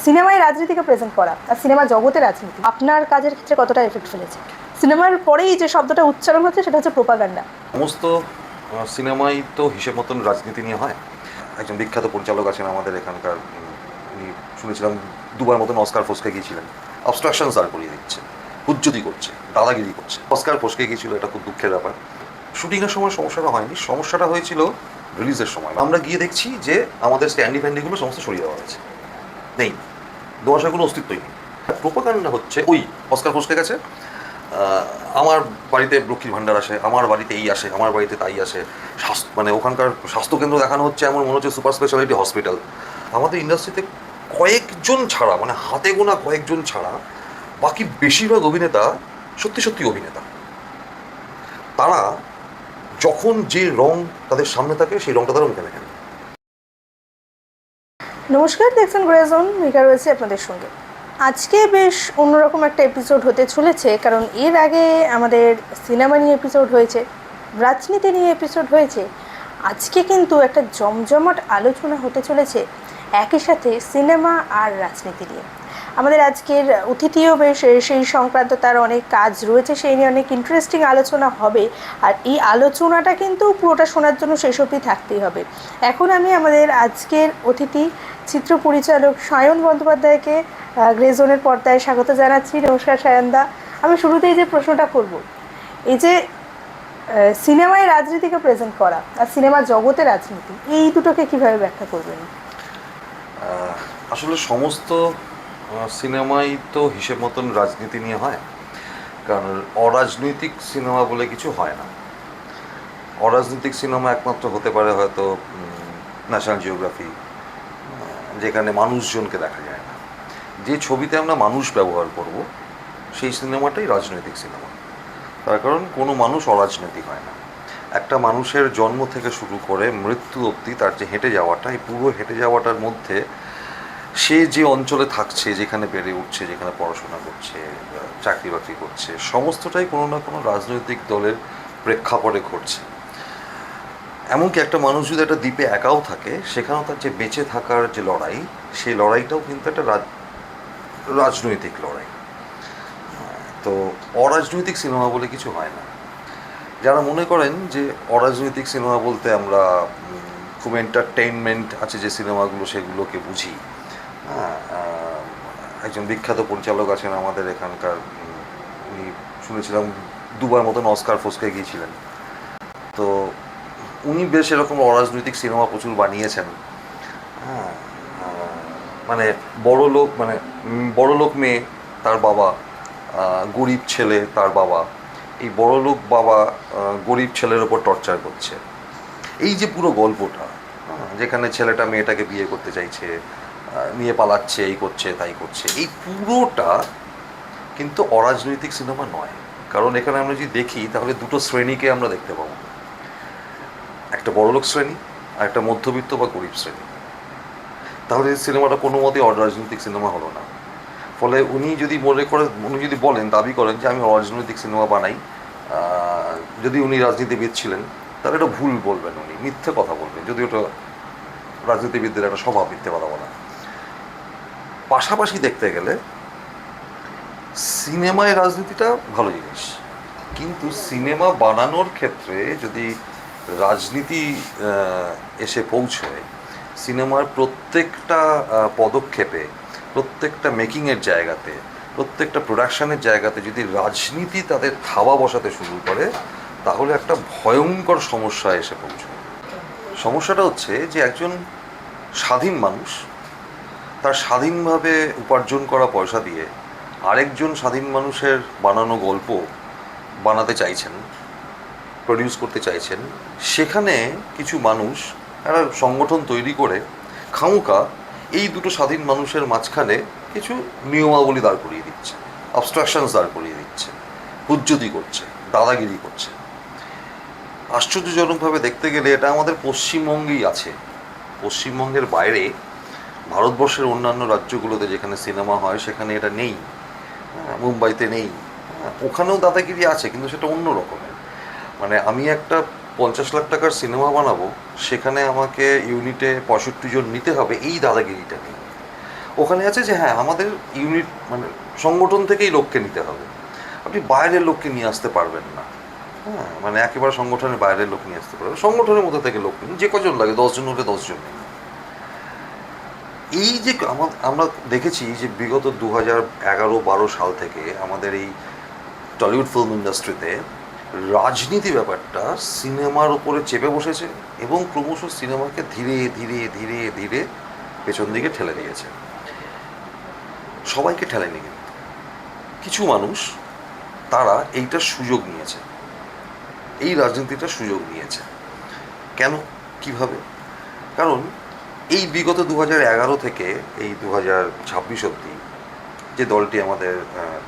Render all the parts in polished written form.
সিনেমায় রাজনীতিকে প্রেজেন্ট করা আর সিনেমা জগতে রাজনীতি আপনার কাজের ক্ষেত্রে কতটা এফেক্ট ফেলেছে? সিনেমার পরেই যে শব্দটা উচ্চারণ হচ্ছে সেটা হচ্ছে প্রোপাগান্ডা। সমস্ত সিনেমাই তো হিসেব মতন রাজনীতি নিয়ে হয়। একজন বিখ্যাত পরিচালক আছেন আমাদের এখানকার, উনি শুনেছিলাম দুবার মতন অস্কার ফসকে গিয়েছিলেন। অবস্ট্রাকশন আর করিয়ে দিচ্ছে, হুজ্জুতি করছে, দাদাগিরি করছে। অস্কার ফসকে গিয়েছিল, এটা খুব দুঃখের ব্যাপার। শুটিংয়ের সময় সমস্যাটা হয়নি, সমস্যাটা হয়েছিল রিলিজের সময়। আমরা গিয়ে দেখছি যে আমাদের স্ট্যান্ডি ফ্যান্ডিগুলো সমস্ত সরিয়ে দেওয়া হয়েছে, নেই, দোয়াশার কোনো অস্তিত্বই নেই। প্রোপাগান্ডা হচ্ছে ওই অস্কার ফসকে গেছে, আমার বাড়িতে লক্ষ্মীর ভাণ্ডার আসে, আমার বাড়িতে এই আসে, আমার বাড়িতে তাই আসে। মানে ওখানকার স্বাস্থ্যকেন্দ্র দেখানো হচ্ছে এমন মনে হচ্ছে সুপার স্পেশালিটি হসপিটাল। আমাদের ইন্ডাস্ট্রিতে কয়েকজন ছাড়া, মানে হাতে গোনা কয়েকজন ছাড়া বাকি বেশিরভাগ অভিনেতা সত্যি সত্যি অভিনেতা। তারা যখন যে রং তাদের সামনে থাকে সেই রংটা তারা মুখে দেখেন। নমস্কার, দেখছেন গ্রে জোন, মেঘা রয়েছে আপনাদের সঙ্গে। আজকে বেশ অন্যরকম একটা এপিসোড হতে চলেছে, কারণ এর আগে আমাদের সিনেমা নিয়ে এপিসোড হয়েছে, রাজনীতি নিয়ে এপিসোড হয়েছে। আজকে কিন্তু একটা জমজমাট আলোচনা হতে চলেছে একই সাথে সিনেমা আর রাজনীতি নিয়ে। আমাদের আজকের অতিথিও বেশ সেই সংক্রান্ত তার অনেক কাজ রয়েছে, সেই নিয়ে অনেক ইন্টারেস্টিং আলোচনা হবে। আর এই আলোচনাটা কিন্তু পুরোটা শোনার জন্য শেষ অবধি থাকতেই হবে। এখন আমি আমাদের আজকের অতিথি চিত্র পরিচালক সায়ন বন্দ্যোপাধ্যায়কে গ্রে জোনের পর্দায় স্বাগত জানাচ্ছি। নমস্কার সায়নদা। আমি শুরুতেই যে প্রশ্নটা করব, এই যে সিনেমায় রাজনীতিকে প্রেজেন্ট করা আর সিনেমা জগতে রাজনীতি, এই দুটোকে কীভাবে ব্যাখ্যা করবেন? আসলে সমস্ত সিনেমাই তো হিসেব মতন রাজনীতি নিয়ে হয়, কারণ অরাজনৈতিক সিনেমা বলে কিছু হয় না। অরাজনৈতিক সিনেমা একমাত্র হতে পারে হয়তো ন্যাশনাল জিওগ্রাফি, যেখানে মানুষজনকে দেখা যায় না। যে ছবিতে আমরা মানুষ ব্যবহার করব সেই সিনেমাটাই রাজনৈতিক সিনেমা। তার কারণ কোনো মানুষ অরাজনৈতিক হয় না। একটা মানুষের জন্ম থেকে শুরু করে মৃত্যু অবধি তার যে হেঁটে যাওয়াটা, এই পুরো হেঁটে যাওয়াটার মধ্যে সে যে অঞ্চলে থাকছে, যেখানে বেড়ে উঠছে, যেখানে পড়াশোনা করছে, চাকরি বাকরি করছে, সমস্তটাই কোনো না কোনো রাজনৈতিক দলের প্রেক্ষাপটে ঘটছে। এমনকি একটা মানুষ যদি একটা দ্বীপে একাও থাকে, সেখানেও তার যে বেঁচে থাকার যে লড়াই, সেই লড়াইটাও কিন্তু একটা রাজনৈতিক লড়াই। তো অরাজনৈতিক সিনেমা বলে কিছু হয় না। যারা মনে করেন যে অরাজনৈতিক সিনেমা বলতে আমরা খুব এন্টারটেইনমেন্ট আছে যে সিনেমাগুলো, সেগুলোকে বুঝি। হ্যাঁ, একজন বিখ্যাত পরিচালক আছেন আমাদের এখানকার, উনি শুনেছিলাম দুবার মতন অস্কার ফসকে গিয়েছিলেন। তো উনি বেশ এরকম অরাজনৈতিক সিনেমা প্রচুর বানিয়েছেন। হ্যাঁ, মানে বড় লোক মেয়ে, তার বাবা গরিব ছেলে, তার বাবা, এই বড়লোক বাবা গরিব ছেলের ওপর টর্চার করছে। এই যে পুরো গল্পটা, যেখানে ছেলেটা মেয়েটাকে বিয়ে করতে চাইছে, নিয়ে পালাচ্ছে, এই করছে তাই করছে, এই পুরোটা কিন্তু অরাজনৈতিক সিনেমা নয়। কারণ এখানে আমরা যদি দেখি তাহলে দুটো শ্রেণীকে আমরা দেখতে পাবো, একটা বড়লোক শ্রেণী আর একটা মধ্যবিত্ত বা গরিব শ্রেণী। তাহলে সিনেমাটা কোনো মতেই অরাজনৈতিক সিনেমা হলো না। ফলে উনি যদি বলেন, দাবি করেন যে আমি অরাজনৈতিক সিনেমা বানাই, যদি উনি রাজনীতিবিদ ছিলেন তাহলে এটা ভুল বলবেন, উনি মিথ্যে কথা বলবেন, যদি ওটা রাজনীতিবিদদের একটা স্বভাব মিথ্যে কথা বলা। পাশাপাশি দেখতে গেলে সিনেমায় রাজনীতিটা ভালো জিনিস, কিন্তু সিনেমা বানানোর ক্ষেত্রে যদি রাজনীতি এসে পৌঁছয়, সিনেমার প্রত্যেকটা পদক্ষেপে, প্রত্যেকটা মেকিংয়ের জায়গাতে, প্রত্যেকটা প্রোডাকশানের জায়গাতে যদি রাজনীতি তাদের থাবা বসাতে শুরু করে, তাহলে একটা ভয়ঙ্কর সমস্যা এসে পৌঁছয়। সমস্যাটা হচ্ছে যে একজন স্বাধীন মানুষ তার স্বাধীনভাবে উপার্জন করা পয়সা দিয়ে আরেকজন স্বাধীন মানুষের বানানো গল্প বানাতে চাইছেন, প্রডিউস করতে চাইছেন। সেখানে কিছু মানুষ একটা সংগঠন তৈরি করে খামোকা এই দুটো স্বাধীন মানুষের মাঝখানে কিছু নিয়মাবলী দাঁড় করিয়ে দিচ্ছে, অবস্ট্রাকশনস দাঁড় করিয়ে দিচ্ছে, হুজ্জুতি করছে, দাদাগিরি করছে। আশ্চর্যজনকভাবে দেখতে গেলে এটা আমাদের পশ্চিমবঙ্গেই আছে। পশ্চিমবঙ্গের বাইরে ভারতবর্ষের অন্যান্য রাজ্যগুলোতে যেখানে সিনেমা হয় সেখানে এটা নেই। মুম্বাইতে নেই, ওখানেও দাদাগিরি আছে, কিন্তু সেটা অন্য রকমের। মানে আমি একটা 50 লাখ টাকার সিনেমা বানাবো, সেখানে আমাকে ইউনিটে 65 জন নিতে হবে, এই দাদাগিরিটা নেই। ওখানে আছে যে হ্যাঁ আমাদের ইউনিট মানে সংগঠন থেকেই লোককে নিতে হবে, আপনি বাইরের লোককে নিয়ে আসতে পারবেন না। হ্যাঁ, মানে একেবারে সংগঠনের বাইরের লোক নিয়ে আসতে পারবেন, সংগঠনের মধ্যে থেকে লোক নিন, যে কজন লাগে 10 জন হলে 10 জন নিন। এই যে আমরা দেখেছি যে বিগত 2011-12 সাল থেকে আমাদের এই টলিউড ফিল্ম ইন্ডাস্ট্রিতে রাজনীতি ব্যাপারটা সিনেমার উপরে চেপে বসেছে এবং ক্রমশ সিনেমাকে ধীরে ধীরে ধীরে ধীরে পেছন দিকে ঠেলে দিয়েছে। সবাইকে ঠেলেনি, কিন্তু কিছু মানুষ তারা এইটার সুযোগ নিয়েছে, এই রাজনীতিটার সুযোগ নিয়েছে। কেন, কিভাবে? কারণ এই বিগত 2011 থেকে এই 2026 অবধি যে দলটি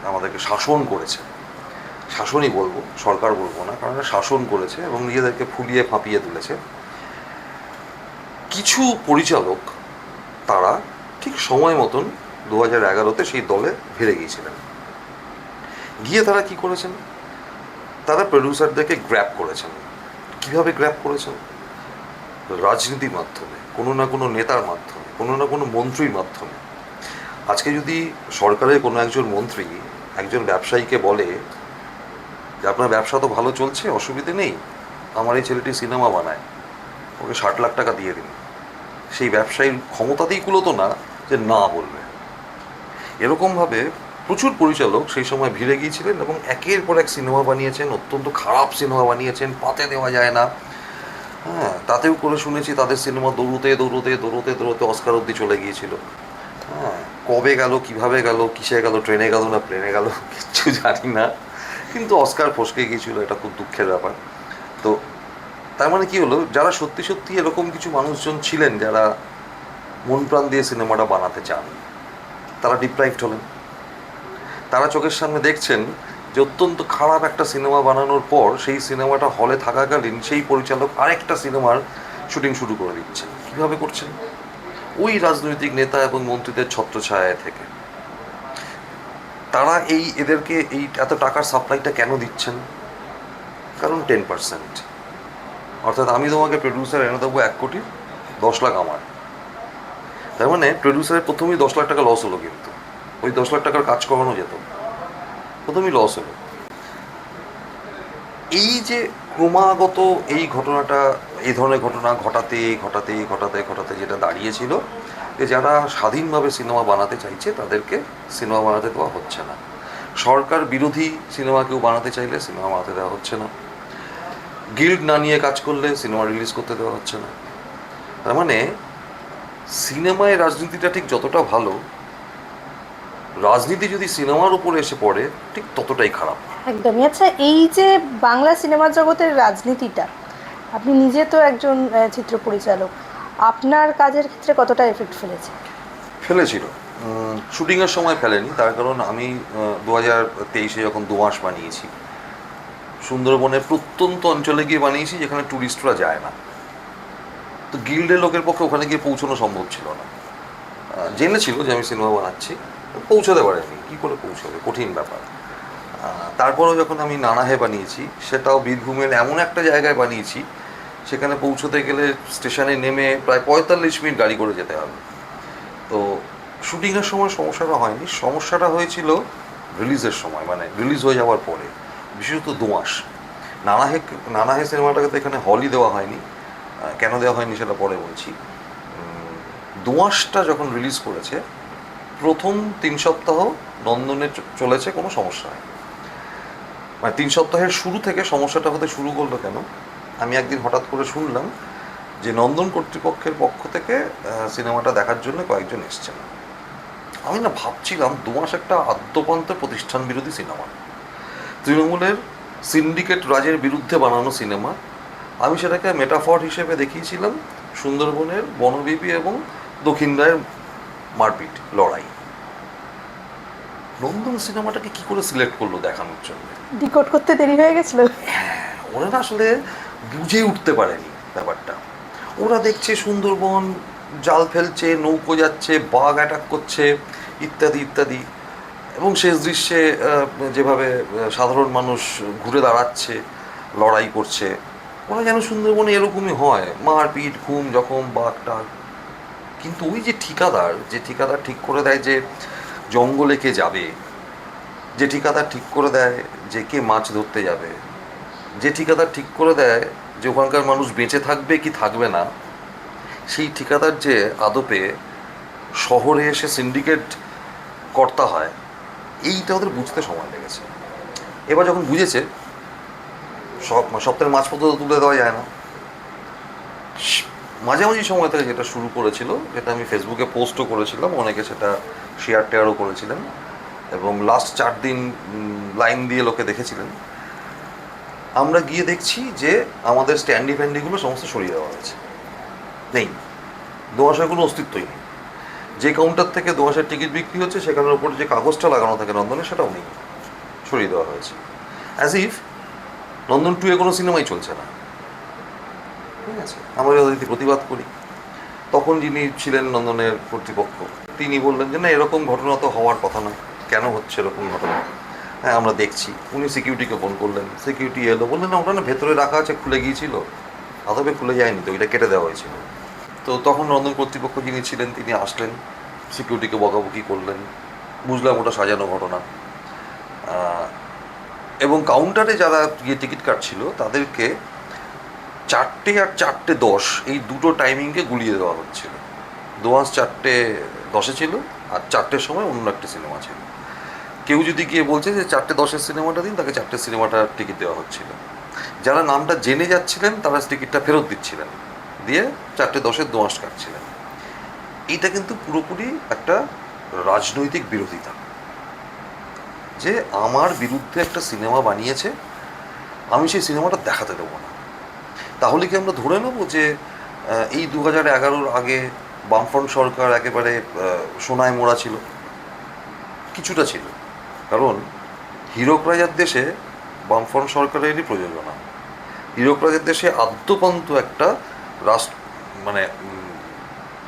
আমাদেরকে শাসন করেছে, শাসনই বলবো, সরকার বলবো না, কারণ শাসন করেছে এবং নিজেদেরকে ফুলিয়ে ফাঁপিয়ে তুলেছে, কিছু পরিচালক তারা ঠিক সময় মতন 2011-তে সেই দলে ভিড়ে গিয়েছিলেন। গিয়ে তারা কি করেছেন, তারা প্রডিউসারদেরকে গ্র্যাব করেছেন। কিভাবে গ্র্যাব করেছেন? রাজনীতির মাধ্যমে, কোনো না কোনো নেতার মাধ্যমে, কোনো না কোনো মন্ত্রীর মাধ্যমে। আজকে যদি সরকারের কোনো একজন মন্ত্রী একজন ব্যবসায়ীকে বলে যে আপনার ব্যবসা তো ভালো চলছে, অসুবিধে নেই, আমার এই ছেলেটি সিনেমা বানায়, ওকে 60 লাখ টাকা দিয়ে দিন, সেই ব্যবসায়ীর ক্ষমতাতেই কুলোতো না যে না বলবে। এরকমভাবে প্রচুর পরিচালক সেই সময় ভিড়ে গিয়েছিলেন এবং একের পর এক সিনেমা বানিয়েছেন, অত্যন্ত খারাপ সিনেমা বানিয়েছেন, পাতে দেওয়া যায় না। হ্যাঁ, তাতেও করে শুনেছি তাদের সিনেমা দৌড়তে দৌড়তে দৌড়তে দৌড়তে অস্কার অবধি চলে গিয়েছিল। হ্যাঁ, কবে গেল, কিভাবে গেল, কিসে গেল, ট্রেনে গেল না প্লেনে গেল কিচ্ছু জানি না, কিন্তু অস্কার ফসকে গিয়েছিল, এটা খুব দুঃখের ব্যাপার। তো তার মানে কি হলো, যারা সত্যি সত্যি এরকম কিছু মানুষজন ছিলেন যারা মন প্রাণ দিয়ে সিনেমাটা বানাতে চান, তারা ডিপ্রাইভড হলেন। তারা চোখের সামনে দেখছেন যে অত্যন্ত খারাপ একটা সিনেমা বানানোর পর সেই সিনেমাটা হলে থাকাকালীন সেই পরিচালক আরেকটা সিনেমার শুটিং শুরু করে দিচ্ছেন। কীভাবে করছেন? ওই রাজনৈতিক নেতা এবং মন্ত্রীদের ছত্রছায়ায় থেকে। তারা এদেরকে এই এত টাকার সাপ্লাইটা কেন দিচ্ছেন? কারণ 10%, অর্থাৎ আমি তোমাকে প্রডিউসার এনে দেবো 1 কোটি, 10 লাখ আমার। তার মানে প্রডিউসারের প্রথমেই 10 লাখ টাকা লস হলো, কিন্তু ওই 10 লাখ টাকার কাজ করানো যেত, প্রথমেই লস হলো। এই যে ক্রমাগত এই ঘটনাটা, এই ধরনের ঘটনা ঘটাতে ঘটাতে ঘটাতে ঘটাতে যেটা দাঁড়িয়েছিল যে যারা স্বাধীনভাবে সিনেমা বানাতে চাইছে তাদেরকে সিনেমা বানাতে দেওয়া হচ্ছে না, সরকার বিরোধী সিনেমা কেউ বানাতে চাইলে সিনেমা বানাতে দেওয়া হচ্ছে না, গিল্ড না নিয়ে কাজ করলে সিনেমা রিলিজ করতে দেওয়া হচ্ছে না। তার মানে সিনেমায় রাজনীতিটা ঠিক যতটা ভালো, রাজনীতি যদি সিনেমার উপরে এসে পড়ে ঠিক ততটাই খারাপ। একদমই। আচ্ছা, এই যে বাংলা সিনেমা জগতের রাজনীতিটা, আপনি নিজে তো একজন চিত্র পরিচালক, আপনার কাজের ক্ষেত্রে কতটা এফেক্ট ফেলেছে? ফেলেছিল। শুটিংয়ের সময় ফেলেনি, তার কারণ আমি 2023-এ যখন 2 মাস বানিয়েছি, সুন্দরবনের প্রত্যন্ত অঞ্চলে গিয়ে বানিয়েছি যেখানে ট্যুরিস্টরা যায় না, তো গিল্ডের লোকের পক্ষে ওখানে গিয়ে পৌঁছানো সম্ভব ছিল না। জেনেছিল যে আমি সিনেমা বানাচ্ছি, পৌঁছাতে পারেনি, কী করে পৌঁছাবে, কঠিন ব্যাপার। তারপরেও যখন আমি নানাহে বানিয়েছি, সেটাও বীরভূমের এমন একটা জায়গায় বানিয়েছি সেখানে পৌঁছতে গেলে স্টেশনে নেমে প্রায় 45 মিনিট গাড়ি করে যেতে হবে। তো শুটিংয়ের সময় সমস্যাটা হয়নি, সমস্যাটা হয়েছিল রিলিজের সময়, মানে রিলিজ হয়ে যাওয়ার পরে, বিশেষত 2 মাস। নানাহে সিনেমাটাকে তো এখানে হলই দেওয়া হয়নি, কেন দেওয়া হয়নি সেটা পরে বলছি। 2 মাসটা যখন রিলিজ করেছে, প্রথম 3 সপ্তাহ নন্দনে চলেছে, কোনো সমস্যা হয়, মানে 3 সপ্তাহের শুরু থেকে সমস্যাটা হতে শুরু করলো কেন, আমি একদিন হঠাৎ করে শুনলাম যে নন্দন কর্তৃপক্ষের পক্ষ থেকে সিনেমাটা দেখার জন্য কয়েকজন এসছেন। আমি না ভাবছিলাম 2 মাস একটা আদ্যপান্ত প্রতিষ্ঠান বিরোধী সিনেমা, তৃণমূলের সিন্ডিকেট রাজের বিরুদ্ধে বানানো সিনেমা। আমি সেটাকে মেটাফর হিসেবে দেখিয়েছিলাম সুন্দরবনের বনবিবি এবং দক্ষিণ রায়ের মারপিট, লড়াই। নন্দন সিনেমাটাকে কি করে সিলেক্ট করলো দেখানোর জন্য? ডিকোড করতে দেরি হয়ে গেছিল। হ্যাঁ, ওরা না আসলে বুঝে উঠতে পারেনি ব্যাপারটা। ওরা দেখছে সুন্দরবন, জাল ফেলছে, নৌকো যাচ্ছে, বাঘ অ্যাটাক করছে, ইত্যাদি ইত্যাদি, এবং শেষ দৃশ্যে যেভাবে সাধারণ মানুষ ঘুরে দাঁড়াচ্ছে, লড়াই করছে, ওরা যেন সুন্দরবনে এরকমই হয়, মারপিট, ঘুম, জখম, বাঘ টাঘ। কিন্তু ওই যে ঠিকাদার ঠিক করে দেয় যে জঙ্গলে কে যাবে, যে ঠিকাদার ঠিক করে দেয় যে কে মাছ ধরতে যাবে, যে ঠিকাদার ঠিক করে দেয় যে ওখানকার মানুষ বেঁচে থাকবে কি থাকবে না, সেই ঠিকাদার যে আদপে শহরে এসে সিন্ডিকেট কর্তা হয়, এইটা ওদের বুঝতে সময় লেগেছে। এবার যখন বুঝেছে, সপ্তাহের মাঝপথে তো তুলে দেওয়া যায় না, মাঝামাঝি সময় থেকে যেটা শুরু করেছিল, যেটা আমি ফেসবুকে পোস্টও করেছিলাম, অনেকে সেটা টেয়ারও করেছিলেন, এবং লাস্ট 4 দিন লাইন দিয়ে লোকে দেখেছিলেন। আমরা গিয়ে দেখছি যে আমাদের স্ট্যান্ডি ফ্যান্ডিগুলো সমস্ত সরিয়ে দেওয়া হয়েছে, নেই, দোআঁশের কোনো অস্তিত্বই নেই। যে কাউন্টার থেকে দোআঁশের টিকিট বিক্রি হচ্ছে সেখানের উপরে যে কাগজটা লাগানো থাকে নন্দনে, সেটাও নেই, সরিয়ে দেওয়া হয়েছে। অ্যাজ ইফ নন্দন 2 কোনো সিনেমাই চলছে না। ঠিক আছে, আমরা যদি প্রতিবাদ করি, তখন যিনি ছিলেন নন্দনের কর্তৃপক্ষ, তিনি বললেন যে না, এরকম ঘটনা তো হওয়ার কথা নয়, কেন হচ্ছে এরকম ঘটনা, হ্যাঁ আমরা দেখছি। উনি সিকিউরিটিকে ফোন করলেন, সিকিউরিটি এলো, বললেন না ওটা না ভেতরে রাখা আছে, খুলে গিয়েছিল, আদবে খুলে যায়নি তো, ওইটা কেটে দেওয়া হয়েছিল। তো তখন নন্দন কর্তৃপক্ষ যিনি ছিলেন তিনি আসলেন, সিকিউরিটিকে বকাবকি করলেন, বুঝলাম ওটা সাজানো ঘটনা। এবং কাউন্টারে যারা গিয়ে টিকিট কাটছিল তাদেরকে 4টে আর 4:10 এই দুটো টাইমিংকে গুলিয়ে দেওয়া হচ্ছিল। দোআঁশ 4:10 ছিল, আর 4টের সময় অন্য একটা সিনেমা ছিল। কেউ যদি গিয়ে বলছে যে 4:10 সিনেমাটা দিন, তাকে 4টে সিনেমাটার টিকিট দেওয়া হচ্ছিল। যারা নামটা জেনে যাচ্ছিলেন তারা টিকিটটা ফেরত দিচ্ছিলেন, দিয়ে 4:10 দোআঁশ কাটছিলেন। এইটা কিন্তু পুরোপুরি একটা রাজনৈতিক বিরোধিতা, যে আমার বিরুদ্ধে একটা সিনেমা বানিয়েছে, আমি সেই সিনেমাটা দেখাতে দেবো না। তাহলে কি আমরা ধরে নেব যে এই 2011-র আগে বামফ্রন্ট সরকার একেবারে সোনায় মোড়া ছিল? কিছুটা ছিল, কারণ হীরক রাজার দেশে বামফ্রন্ট সরকারেরই প্রযোজনা। হীরক রাজার দেশে আদ্যপান্ত একটা মানে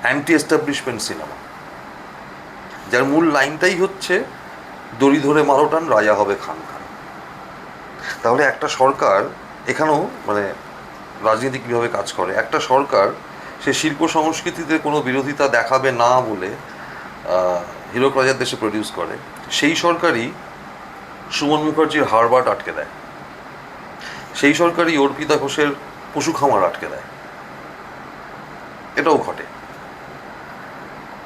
অ্যান্টি এস্টাবলিশমেন্ট সিনেমা, যার মূল লাইনটাই হচ্ছে দড়ি ধরে মারোটান, রাজা হবে খান খান। তাহলে একটা সরকার, এখানেও মানে রাজনীতি কীভাবে কাজ করে, একটা সরকার সে শিল্প সংস্কৃতিতে কোনো বিরোধিতা দেখাবে না বলে হীরক রাজার দেশে প্রডিউস করে, সেই সরকারই সুমন মুখার্জির হারবার্ট আটকে দেয়, সেই সরকারই অর্পিতা ঘোষের পশু খামার আটকে দেয়। এটাও ঘটে।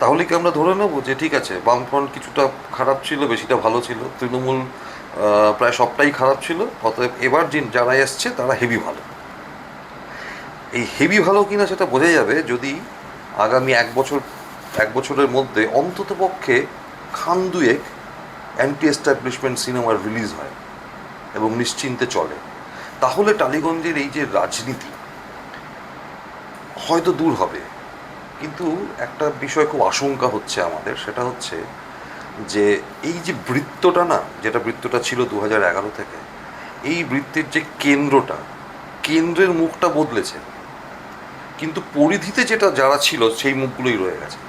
তাহলে কি আমরা ধরে নেব যে ঠিক আছে, বামফ্রন্ট কিছুটা খারাপ ছিল, বেশিটা ভালো ছিল, তৃণমূল প্রায় সবটাই খারাপ ছিল, অতএব এবার যারা এসছে তারা হেভি ভালো? এই হেভি ভালো কিনা সেটা বোঝা যাবে যদি আগামী এক বছরের মধ্যে অন্ততপক্ষে খান দুয়েক অ্যান্টি এস্টাবলিশমেন্ট সিনেমার রিলিজ হয় এবং নিশ্চিন্তে চলে। তাহলে টালিগঞ্জের এই যে রাজনীতি হয়তো দূর হবে। কিন্তু একটা বিষয় খুব আশঙ্কা হচ্ছে আমাদের, সেটা হচ্ছে যে এই যে বৃত্তটা না, যেটা বৃত্তটা ছিল 2011 থেকে, এই বৃত্তের যে কেন্দ্রের মুখটা বদলেছে, কিন্তু পরিধিতে যারা ছিল সেই মুখগুলোই রয়ে গেছে।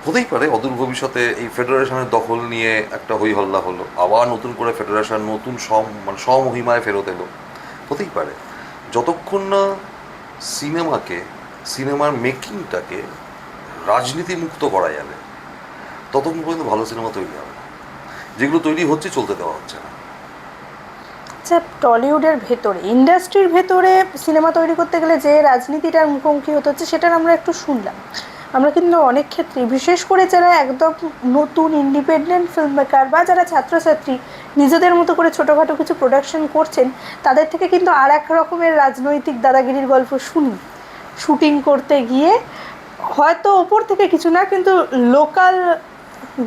হতেই পারে অদূর ভবিষ্যতে এই ফেডারেশনের দখল নিয়ে একটা হই হল্লা হলো, আবার নতুন করে ফেডারেশন নতুন স্বমহিমায় ফেরত এলো, হতেই পারে। যতক্ষণ না সিনেমার মেকিংটাকে রাজনীতি মুক্ত করা যাবে, ততক্ষণ পর্যন্ত ভালো সিনেমা তৈরি হবে না। যেগুলো তৈরি হচ্ছে চলতে দেওয়া হচ্ছে না। আচ্ছা, টলিউডের ভেতরে, ইন্ডাস্ট্রির ভেতরে সিনেমা তৈরি করতে গেলে যে রাজনীতিটার মুখোমুখি হতে হচ্ছে সেটার আমরা একটু শুনলাম। আমরা কিন্তু অনেক ক্ষেত্রে, বিশেষ করে যারা একদম নতুন ইন্ডিপেন্ডেন্ট ফিল্ম মেকার বা যারা ছাত্রছাত্রী নিজেদের মতো করে ছোটোখাটো কিছু প্রোডাকশন করছেন, তাদের থেকে কিন্তু আর এক রকমের রাজনৈতিক দাদাগিরির গল্প শুনি। শুটিং করতে গিয়ে হয়তো ওপর থেকে কিছু না, কিন্তু লোকাল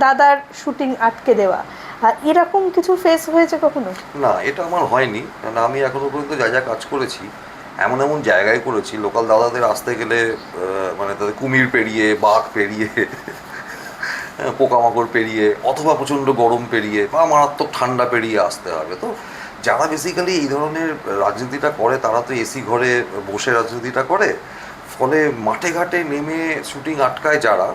দাদার শুটিং আটকে দেওয়া, আর এরকম কিছু ফেস হয়েছে কখনো? না, এটা আমার হয়নি, কারণ আমি এখনো পর্যন্ত যা কাজ করেছি এমন জায়গায় করেছি, লোকাল দাদাদের আসতে গেলে মানে তাদের কুমির পেরিয়ে, বাঘ পেরিয়ে, পোকামাকড় পেরিয়ে, অথবা প্রচণ্ড গরম পেরিয়ে বা মারাত্মক ঠান্ডা পেরিয়ে আসতে হবে। তো যারা বেসিক্যালি এই ধরনের রাজনীতিটা করে তারা তো এসি ঘরে বসে রাজনীতিটা করে, ফলে মাঠে ঘাটে নেমে শুটিং আটকায় যারা,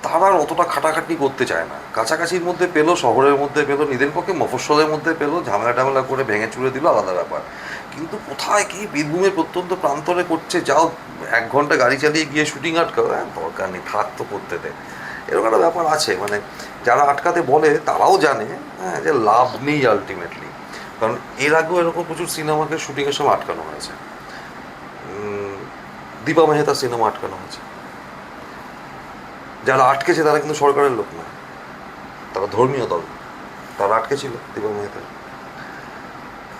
তারা আর অতটা খাটাখাটনি করতে চায় না, কাছাকাছির মধ্যে পেলো, শহরের মধ্যে পেলো, নিজের পক্ষে মফস্বলের মধ্যে পেলো, ঝামেলা টামেলা করে ভেঙে চুরে দিল, আলাদা ব্যাপার। কিন্তু কোথায় কি বীরভূমের প্রত্যন্ত প্রান্তরে করছে, যাও 1 ঘন্টা গাড়ি চালিয়ে গিয়ে শুটিং আটকাও, দরকার নেই, থাক তো করতে দে, এরকম একটা ব্যাপার আছে। মানে যারা আটকাতে বলে তারাও জানে যে লাভ নেই আলটিমেটলি। কারণ এর আগেও এরকম প্রচুর সিনেমাকে শুটিংয়ের সময় আটকানো হয়েছে। দীপা মেহতা সিনেমা আটকানো হয়েছে। যারা আটকেছে তারা কিন্তু সরকারের লোক না, তারা ধর্মীয় দল, তারা আটকেছিল দীপা মেহতা।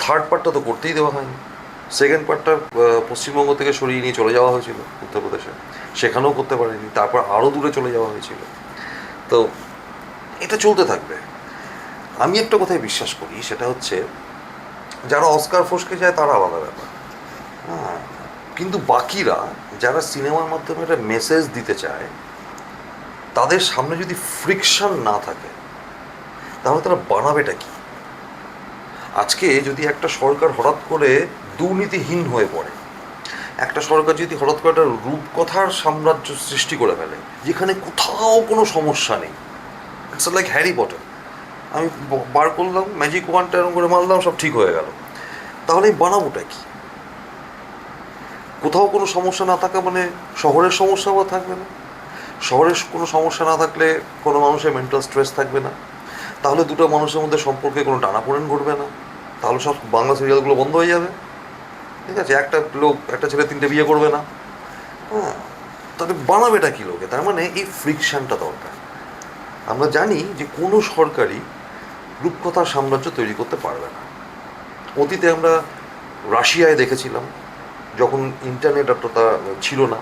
3rd পার্টটা তো করতেই দেওয়া হয়নি। 2nd পার্টটা পশ্চিমবঙ্গ থেকে সরিয়ে নিয়ে চলে যাওয়া হয়েছিল উত্তরপ্রদেশে, সেখানেও করতে পারেনি, তারপর আরও দূরে চলে যাওয়া হয়েছিল। তো এটা চলতে থাকবে। আমি একটা কথায় বিশ্বাস করি, সেটা হচ্ছে যারা অস্কার ফসকে যায় তারা আলাদা ব্যাপার, হ্যাঁ, কিন্তু বাকিরা যারা সিনেমার মাধ্যমে একটা মেসেজ দিতে চায়, তাদের সামনে যদি ফ্রিকশন না থাকে তাহলে তারা বানাবেটা কি? আজকে যদি একটা সরকার হঠাৎ করে দুর্নীতিহীন হয়ে পড়ে, একটা সরকার যদি হঠাৎ করে একটা রূপকথার সাম্রাজ্য সৃষ্টি করে ফেলে যেখানে কোথাও কোনো সমস্যা নেই, ইটস লাইক হ্যারি পটার, আমি বার করলাম ম্যাজিক ওয়ানটা এরকম করে মারলাম, সব ঠিক হয়ে গেল, তাহলে এই বানাবোটা কি? কোথাও কোনো সমস্যা না থাকা মানে শহরের সমস্যাও থাকবে না, শহরের কোনো সমস্যা না থাকলে কোনো মানুষের মেন্টাল স্ট্রেস থাকবে না, তাহলে দুটো মানুষের মধ্যে সম্পর্কে কোনো টানাপোড়েন ঘটবে না, তাহলে সব বাংলা সিরিয়ালগুলো বন্ধ হয়ে যাবে, ঠিক আছে? একটা লোক একটা ছেলে 3টে বিয়ে করবে না, হ্যাঁ, তাদের বানাবেটা কি লোকে? তার মানে এই ফ্রিকশনটা দরকার। আমরা জানি যে কোনো সরকারই রূপকথার সাম্রাজ্য তৈরি করতে পারবে না। অতীতে আমরা রাশিয়ায় দেখেছিলাম, যখন ইন্টারনেট এতটা ছিল না,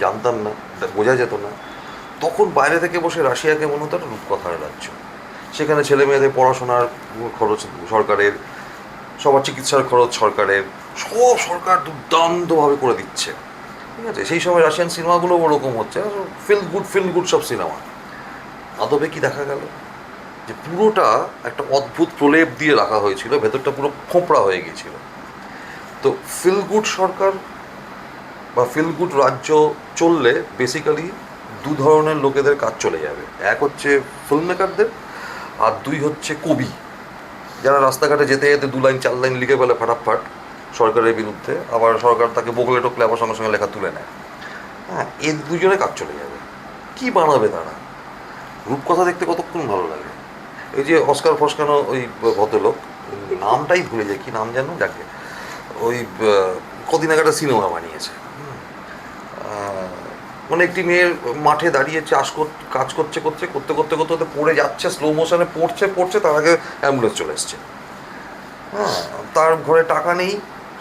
জানতাম না, বোঝা যেত না, তখন বাইরে থেকে বসে রাশিয়াকে মনে হতো একটা রূপকথার রাজ্য। সেখানে ছেলে মেয়েদের পড়াশোনার খরচ সরকারের, সবার চিকিৎসার খরচ সরকারের, সব সরকার দুর্দান্তভাবে করে দিচ্ছে, ঠিক আছে? সেই সময় রাশিয়ান সিনেমাগুলো ওরকম হচ্ছে, ফিল গুড সব সিনেমা। আদবে কি দেখা গেল? যে পুরোটা একটা অদ্ভুত প্রলেপ দিয়ে রাখা হয়েছিল, ভেতরটা পুরো খোঁপড়া হয়ে গিয়েছিল। তো ফিল গুড সরকার বা ফিল গুড রাজ্য চললে বেসিক্যালি 2 ধরনের লোকেদের কাজ চলে যাবে। এক হচ্ছে ফিল্ম মেকারদের, আর 2 হচ্ছে কবি, যারা রাস্তাঘাটে যেতে যেতে 2 লাইন 4 লাইন লিখে ফেলে ফাটাফাট সরকারের বিরুদ্ধে, আবার সরকার তাকে বকলে টকলে আবার সঙ্গে সঙ্গে লেখা তুলে নেয়। হ্যাঁ, এই 2 জনের কাজ চলে যাবে। কি বানাবে তারা? রূপকথা দেখতে কতক্ষণ ভালো লাগে। এই যে অস্কার ফসকানো ওই ভদ্রলোক, নামটাই ভুলে যায়, কি নাম যেন, যাকে ওই কদিন আগে একটা সিনেমা বানিয়েছে, মানে একটি মেয়ের মাঠে দাঁড়িয়ে কাজ করতে করতে করতে পড়ে যাচ্ছে, স্লো মোশনে পড়ছে, তার আগে অ্যাম্বুলেন্স চলে এসছে। হ্যাঁ, তার ঘরে টাকা নেই,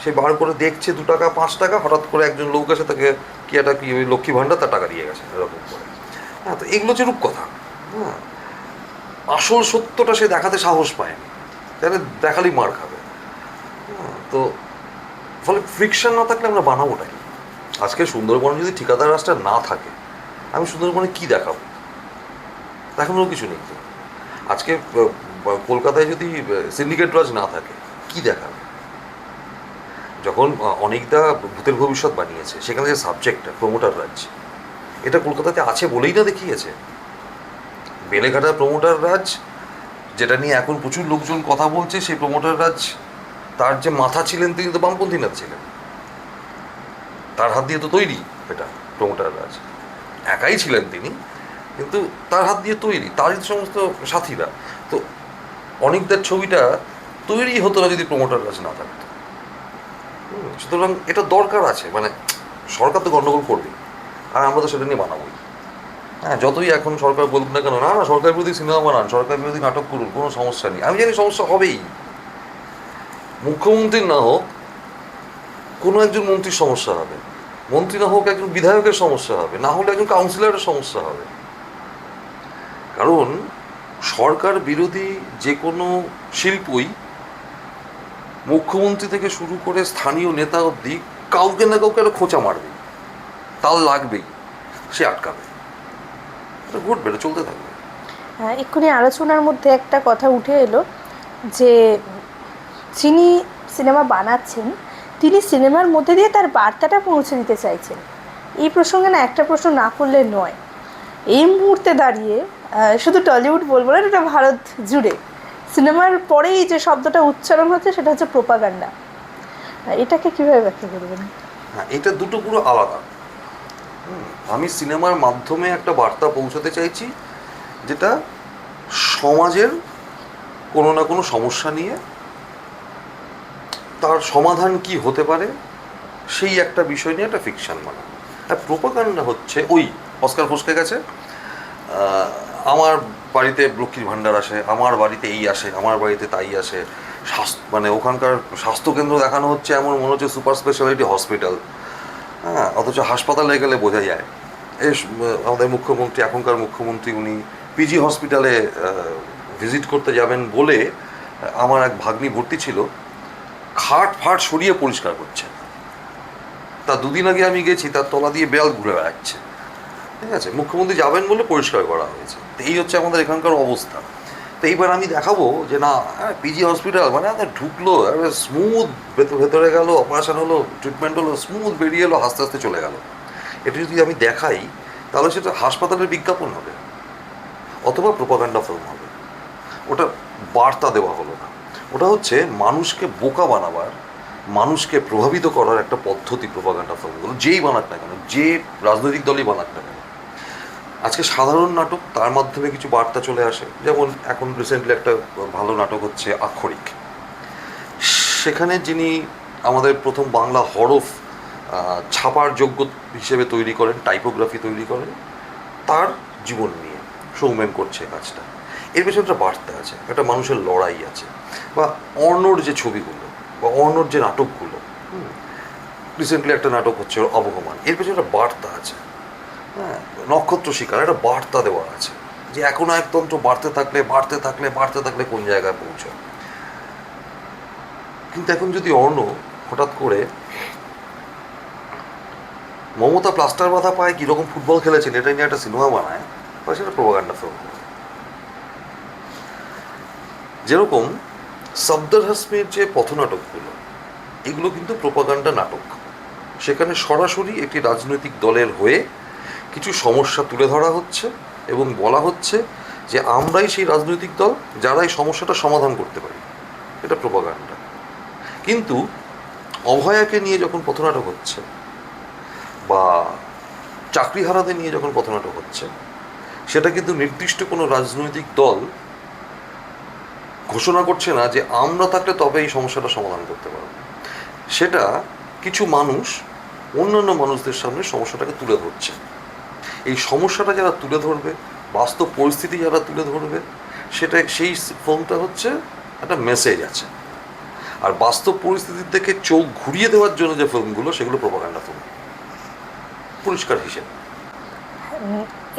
সে বার করে দেখছে 2 টাকা 5 টাকা, হঠাৎ করে একজন লোক এসে তাকে কি ওই লক্ষ্মী ভাণ্ডার তার টাকা দিয়ে গেছে, এরকম করে। হ্যাঁ, তো এগুলো হচ্ছে রূপকথা। হ্যাঁ, আসল সত্যটা সে দেখাতে সাহস পায়নি, তাহলে দেখালেই মার খাবে। তো ফলে ফ্রিকশন না থাকলে আমরা বানাবোটা কি? আজকে সুন্দরবনে যদি ঠিকাদার রাস্তা না থাকে, আমি সুন্দরবনে কি দেখাবো? দেখানোর কিছু নেই তো। আজকে কলকাতায় যদি সিন্ডিকেট রাজ না থাকে, কি দেখাবে? যখন অনেকদা ভূতের ভবিষ্যৎ বানিয়েছে, সেখানে যে সাবজেক্টটা প্রমোটার রাজ, এটা কলকাতাতে আছে বলেই না দেখিয়েছে। বেলেঘাটার প্রমোটার রাজ, যেটা নিয়ে এখন প্রচুর লোকজন কথা বলছে, সেই প্রমোটার রাজ, তার যে মাথা ছিলেন তিনি তো বামপন্থী নেতা ছিলেন, তার হাত দিয়ে তো তৈরি এটা প্রমোটার রাজ। একাই ছিলেন তিনি, কিন্তু তার হাত দিয়ে তৈরি, তারই সমস্ত সাথীরা। তো অনেকদের ছবিটা তৈরি হতো না যদি প্রমোটার রাজ না থাকতো। সুতরাং এটা দরকার আছে, মানে সরকার তো গণ্ডগোল করবে, আর আমরা তো সেটা নিয়ে বানাবোই। হ্যাঁ, যতই এখন সরকার বলুক না কেন, না সরকার বিরোধী সিনেমা বানান, সরকার বিরোধী নাটক করুন, কোনো সমস্যা নেই। আমি জানি সমস্যা হবেই, মুখ্যমন্ত্রীর না হোক কোনো একজন মন্ত্রীর সমস্যা হবে, মন্ত্রী না হোক একজন বিধায়কের সমস্যা হবে, না হলে একজন কাউন্সিলরের সমস্যা হবে। কারণ সরকার বিরোধী যে কোনো শিল্পই মুখ্যমন্ত্রী থেকে শুরু করে স্থানীয় নেতা অবধি কাউকে না কাউকে একটা খোঁচা মারবে, তাল লাগবেই, সে আটকাবে, এটা ঘটবে, এটা চলতে থাকবে। এক্ষুনি আলোচনার মধ্যে একটা কথা উঠে এলো যে যিনি সিনেমা বানাচ্ছেন তিনি সিনেমার মধ্যে দিয়ে তার বার্তাটা পৌঁছে দিতে চাইছেন। এই প্রসঙ্গে না একটা প্রশ্ন না করলে নয়, এই মুহূর্তে দাঁড়িয়ে শুধু টলিউড বলবো না, এটা ভারত জুড়ে সিনেমার পরেই যে শব্দটা উচ্চারণ হচ্ছে সেটা হচ্ছে প্রোপাগান্ডা। এটাকে কীভাবে ব্যাখ্যা করবেন? হ্যাঁ, এটা দুটো পুরো আলাদা। আমি সিনেমার মাধ্যমে একটা বার্তা পৌঁছাতে চাইছি, যেটা সমাজের কোনো না কোনো সমস্যা নিয়ে তার সমাধান কি হতে পারে সেই একটা বিষয় নিয়ে একটা ফিকশন বানানো। আর প্রোপাগান্ডা হচ্ছে ওই অস্কার ফসকে গেছে, আমার বাড়িতে লক্ষ্মীর ভাণ্ডার আসে, আমার বাড়িতে এই আসে, আমার বাড়িতে তাই আসে, মানে ওখানকার স্বাস্থ্যকেন্দ্র দেখানো হচ্ছে এমন মনে হচ্ছে সুপার স্পেশালিটি হসপিটাল। হ্যাঁ, অথচ হাসপাতালে গেলে বোঝা যায় আমাদের মুখ্যমন্ত্রী, এখনকার মুখ্যমন্ত্রী, উনি পিজি হসপিটালে ভিজিট করতে যাবেন বলে আমার এক ভাগ্নি ভর্তি ছিল, খাট ফাট সরিয়ে পরিষ্কার করছে। তা দুদিন আগে আমি গেছি, তার তলা দিয়ে বেড়াল ঘুরে বেড়াচ্ছে। ঠিক আছে, মুখ্যমন্ত্রী যাবেন বলে পরিষ্কার করা হয়েছে। তো এই হচ্ছে আমাদের এখানকার অবস্থা। তো এইবার আমি দেখাবো যে না, পিজি হসপিটাল মানে ঢুকলো স্মুথ, ভেতরে গেল, অপারেশন হলো, ট্রিটমেন্ট হলো, স্মুথ বেরিয়ে এলো, হাসতে হাসতে চলে গেল। এটা যদি আমি দেখাই তাহলে সেটা হাসপাতালের বিজ্ঞাপন হবে অথবা প্রোপাগান্ডা ফিল্ম হবে। ওটা বার্তা দেওয়া হলো না, ওটা হচ্ছে মানুষকে বোকা বানাবার, মানুষকে প্রভাবিত করার একটা পদ্ধতি প্রোপাগান্ডা ফিল্মগুলো, যেই বানাক না কেন, যে রাজনৈতিক দলই বানাক না কেন। আজকে সাধারণ নাটক, তার মাধ্যমে কিছু বার্তা চলে আসে। যেমন এখন রিসেন্টলি একটা ভালো নাটক হচ্ছে আক্ষরিক। সেখানে যিনি আমাদের প্রথম বাংলা হরফ ছাপার যোগ্য হিসেবে তৈরি করেন, টাইপোগ্রাফি তৈরি করেন, তার জীবন নিয়ে সৌমেন করছে কাজটা। এর পেছনে একটা বার্তা আছে, একটা মানুষের লড়াই আছে। বা অর্ণর যে ছবিগুলো বা অর্ণর যে নাটকগুলো, রিসেন্টলি একটা নাটক হচ্ছে অবহমান, এর পেছনে একটা বার্তা আছে। হ্যাঁ, নক্ষত্র শিকার, একটা বার্তা দেওয়া আছে যে এখন একতন্ত্র বাড়তে থাকলে বাড়তে থাকলে বাড়তে থাকলে কোন জায়গায় পৌঁছায়। কিন্তু এখন যদি অর্ণ হঠাৎ করে মমতা প্লাস্টার বাঁধা পায় কীরকম ফুটবল খেলেছেন এটা নিয়ে একটা সিনেমা বানায়, বা সেটা প্রোপাগান্ডা ফিল্ম। যেরকম সফদর হাসমির যে পথনাটকগুলো, এগুলো কিন্তু প্রোপাগান্ডা নাটক। সেখানে সরাসরি একটি রাজনৈতিক দলের হয়ে কিছু সমস্যা তুলে ধরা হচ্ছে এবং বলা হচ্ছে যে আমরাই সেই রাজনৈতিক দল যারা এই সমস্যাটা সমাধান করতে পারি। এটা প্রোপাগান্ডা। কিন্তু অভয়াকে নিয়ে যখন পথনাটক হচ্ছে বা চাকরিহারাদের নিয়ে যখন পথনাটক হচ্ছে, সেটা কিন্তু নির্দিষ্ট কোনো রাজনৈতিক দল ঘোষণা করছে না যে আমরা থাকলে তবে এই সমস্যাটা সমাধান করতে পারব। সেটা কিছু মানুষ অন্যান্য মানুষদের সামনে সমস্যাটাকে তুলে ধরছে। এই সমস্যাটা যারা তুলে ধরবে, বাস্তব পরিস্থিতি যারা তুলে ধরবে, সেটা সেই ফিল্মটা হচ্ছে একটা মেসেজ আছে। আর বাস্তব পরিস্থিতির থেকে চোখ ঘুরিয়ে দেওয়ার জন্য যে ফিল্মগুলো, সেগুলো প্রোপাগান্ডা ফিল্ম, পরিষ্কার হিসেবে।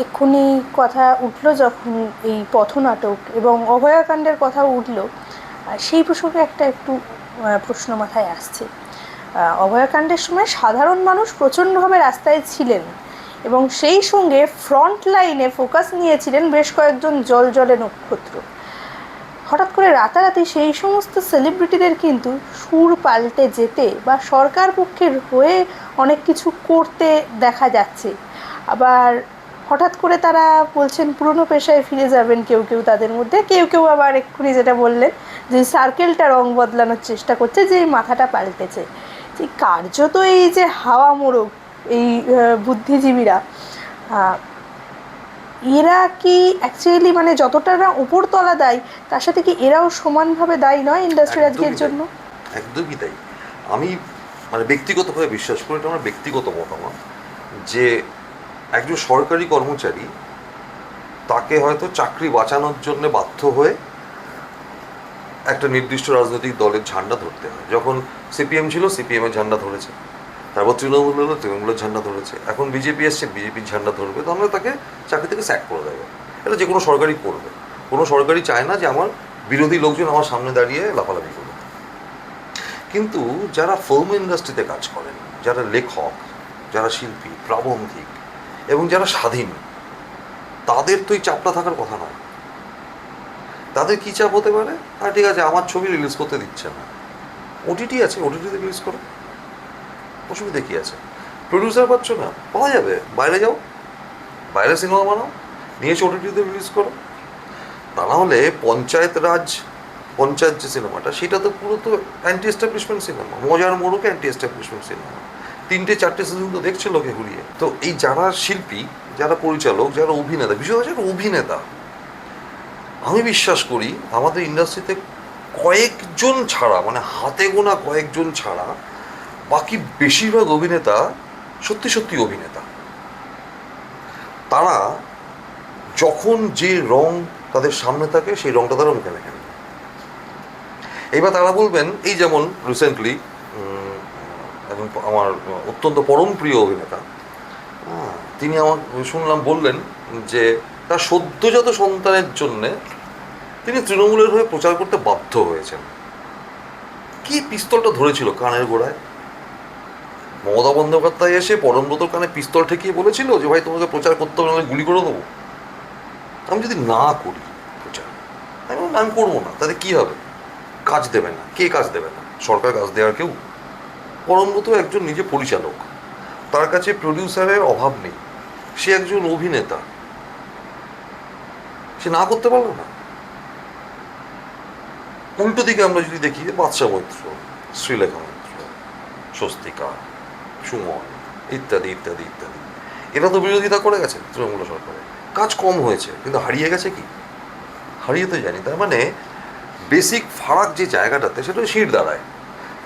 এক্ষুনি কথা উঠলো যখন এই পথনাটক এবং অভয়াকাণ্ডের কথা উঠলো, সেই প্রসঙ্গে একটু প্রশ্ন মাথায় আসছে। অভয়াকাণ্ডের সময় সাধারণ মানুষ প্রচণ্ডভাবে রাস্তায় ছিলেন এবং সেই সঙ্গে ফ্রন্ট লাইনে ফোকাস নিয়েছিলেন বেশ কয়েকজন জলজলে নক্ষত্র। হঠাৎ করে রাতারাতি সেই সমস্ত সেলিব্রিটিদের কিন্তু সুর পাল্টে যেতে বা সরকার পক্ষের হয়ে অনেক কিছু করতে দেখা যাচ্ছে। আবার হঠাৎ করে তারা বলছেন পুরনো পেশায় ফিরে যাবেন কেউ কেউ, তাদের মধ্যে কেউ কেউ আবার এক্ষুনি যেটা বললেন যে সার্কেলটা রং বদলানোর চেষ্টা করছে, যে মাথাটা পাল্টেছে। যে কার্যত এই যে হাওয়া মোড়ক এই বুদ্ধিজীবীরা, এরা কি অ্যাকচুয়ালি মানে যতটা না উপরতলা দায়ী, তার সাথে কি এরাও সমানভাবে দায়ী নয় ইন্ডাস্ট্রির আজকের জন্য? একদমই তাই। আমি মানে ব্যক্তিগতভাবে বিশ্বাস করি, এটা আমার ব্যক্তিগত মতামত, যে একজন সরকারি কর্মচারী, তাকে হয়তো চাকরি বাঁচানোর জন্য বাধ্য হয়ে একটা নির্দিষ্ট রাজনৈতিক দলের ঝান্ডা ধরতে হয়। যখন সিপিএম ছিল, সিপিএমের ঝান্ডা ধরেছে, তারপর তৃণমূল হলো, তৃণমূলের ঝান্ডা ধরেছে, এখন বিজেপি এসছে, বিজেপির ঝান্ডা ধরবে, তাহলে তাকে চাকরি থেকে স্যাক করে দেবে। এটা যে কোনো সরকারই করবে। কোনো সরকারই চায় না যে আমার বিরোধী লোকজন আমার সামনে দাঁড়িয়ে লাফালাফি করবে। কিন্তু যারা ফিল্ম ইন্ডাস্ট্রিতে কাজ করেন, যারা লেখক, যারা শিল্পী, প্রাবন্ধিক এবং যারা স্বাধীন, তাদের তো এই চাপটা থাকার কথা নয়। তাদের কী চাপ হতে পারে? আর ঠিক আছে, আমার ছবি রিলিজ করতে দিচ্ছে না, ওটিটি আছে, ওটিটিতে রিলিজ করো, অসুবিধা কী আছে? প্রডিউসার পাচ্ছ না, পাওয়া যাবে, বাইরে যাও, বাইরে সিনেমা বানাও, নিয়ে ওটিটিতে রিলিজ করো। তা না হলে পঞ্চায়েত যে সিনেমাটা, সেটা তো পুরো তো অ্যান্টি এস্টাবলিশমেন্ট সিনেমা, মজার মোড়কে অ্যান্টি এস্টাবলিশমেন্ট সিনেমা। 3-4টে সিজন তো দেখছে লোকে ঘুরিয়ে। তো এই যারা শিল্পী, যারা পরিচালক, যারা অভিনেতা, বিশেষ করে যারা অভিনেতা, আমি বিশ্বাস করি আমাদের ইন্ডাস্ট্রিতে কয়েকজন ছাড়া, মানে হাতে গোনা কয়েকজন ছাড়া বাকি বেশিরভাগ অভিনেতা সত্যি সত্যি অভিনেতা। তারা যখন যে রং তাদের সামনে থাকে সেই রংটা তারা মুখে মেখে নেয়। এইবার তারা বলবেন, এই যেমন রিসেন্টলি একজন আমার অত্যন্ত পরম প্রিয় অভিনেতা, তিনি আমার শুনলাম বললেন যে তার সদ্যজাত সন্তানের জন্যে তিনি তৃণমূলের হয়ে প্রচার করতে বাধ্য হয়েছেন। কি পিস্তলটা ধরেছিল কানের গোড়ায়? মমতা বন্দ্যোপাধ্যায় এসে পরমব্রতর কানে পিস্তল ঠেকিয়ে বলেছিল যে ভাই তোমাকে প্রচার করতে হবে, নাহলে গুলি করে দেবো। আমি যদি না করি প্রচার, আমি করবো না, তাতে কি হবে? কাজ দেবে না। কে কাজ দেবে না? সরকার কাজ দেওয়ার কেউ? পরমব্রত একজন নিজে পরিচালক, তার কাছে প্রডিউসারের অভাব নেই, সে একজন অভিনেতা, সে না করতে পারলো না। উল্টো দিকে আমরা যদি দেখি, বাদশা মৈত্র, শ্রীলেখা মৈত্র, স্বস্তিকা, সুমন, ইত্যাদি ইত্যাদি ইত্যাদি, এরা তো বিরোধিতা করে গেছে তৃণমূল সরকারে। কাজ কম হয়েছে, কিন্তু হারিয়ে গেছে কি? হারিয়ে তো জানি। তার মানে বেসিক ফারাক যে জায়গাটাতে, সেটা শির দাঁড়ায়।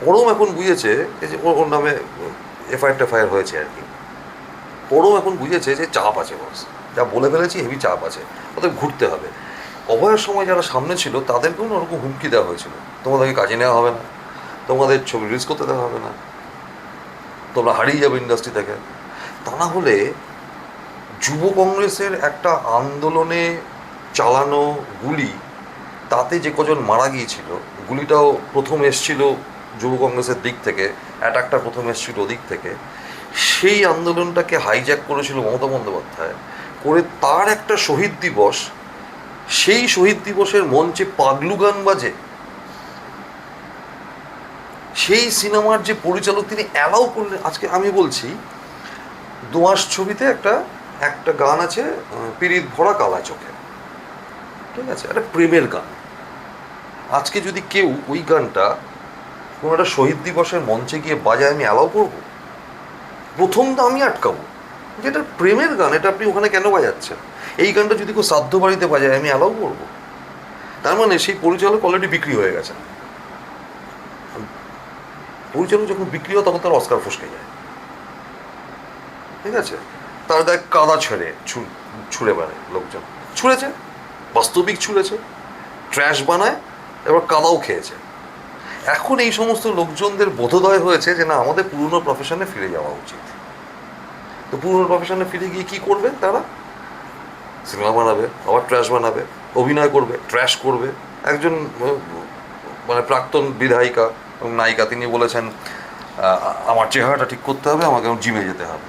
পরম এখন বুঝেছে যে ওর নামে এফআইআর হয়েছে আর কি। পরম এখন বুঝেছে যে চাপ আছে, বস যা বলে ফেলেছি, হেভি চাপ আছে, ওদের ঘুরতে হবে। অভয়ের সময় যারা সামনে ছিল তাদেরকেও না ওরকম হুমকি দেওয়া হয়েছিল, তোমাদেরকে কাজে নেওয়া হবে না, তোমাদের ছবি রিলিজ করতে দেওয়া হবে না, তোমরা হারিয়ে যাবে ইন্ডাস্ট্রি থেকে। তা না হলে যুব কংগ্রেসের একটা আন্দোলনে চালানো গুলি, তাতে যে কজন মারা গিয়েছিল, গুলিটাও প্রথম এসছিল যুব কংগ্রেসের দিক থেকে, অ্যাটাকটা প্রথম এসছিল ওদিক থেকে। সেই আন্দোলনটাকে হাইজ্যাক করেছিল মমতা বন্দ্যোপাধ্যায়, করে তার একটা শহীদ দিবস, সেই শহীদ দিবসের মঞ্চে পাগলু গান বাজে। সেই সিনেমার যে পরিচালক, তিনি অ্যালাউ করলেন। আজকে আমি বলছি, দোঁয়াশ ছবিতে একটা গান আছে, পিরিত ভরা কালা চোখে, ঠিক আছে, একটা প্রেমের গান। আজকে যদি কেউ ওই গানটা কোনো একটা শহীদ দিবসের মঞ্চে গিয়ে বাজায়, আমি অ্যালাউ করবো? প্রথম তো আমি আটকাবো, যেটা প্রেমের গান, এটা আপনি ওখানে কেন বাজাচ্ছেন? এই গানটা যদি কেউ শ্রাদ্ধ বাড়িতে বাজায়, আমি অ্যালাউ করবো? তার মানে সেই পরিচালক অলরেডি বিক্রি হয়ে গেছে। পরিচালক যখন বিক্রি হয়, তখন তার অস্কার ফসকে যায়, ঠিক আছে। তার গায়ে কাদা ছুঁড়ে বেড়ে লোকজন, ছুঁড়েছে, বাস্তবিক ছুঁড়েছে, ট্র্যাশ বানায়, এবার কাদাও খেয়েছে। এখন এই সমস্ত লোকজনদের বোধোদয় হয়েছে যে না, আমাদের পুরনো প্রফেশনে ফিরে যাওয়া উচিত। তো পুরনো প্রফেশনে ফিরে গিয়ে কী করবে তারা? সিনেমা বানাবে, আবার ট্র্যাশ বানাবে, অভিনয় করবে, ট্র্যাশ করবে। একজন মানে প্রাক্তন বিধায়িকা এবং নায়িকা, তিনি বলেছেন আমার চেহারাটা ঠিক করতে হবে, আমাকে জিমে যেতে হবে।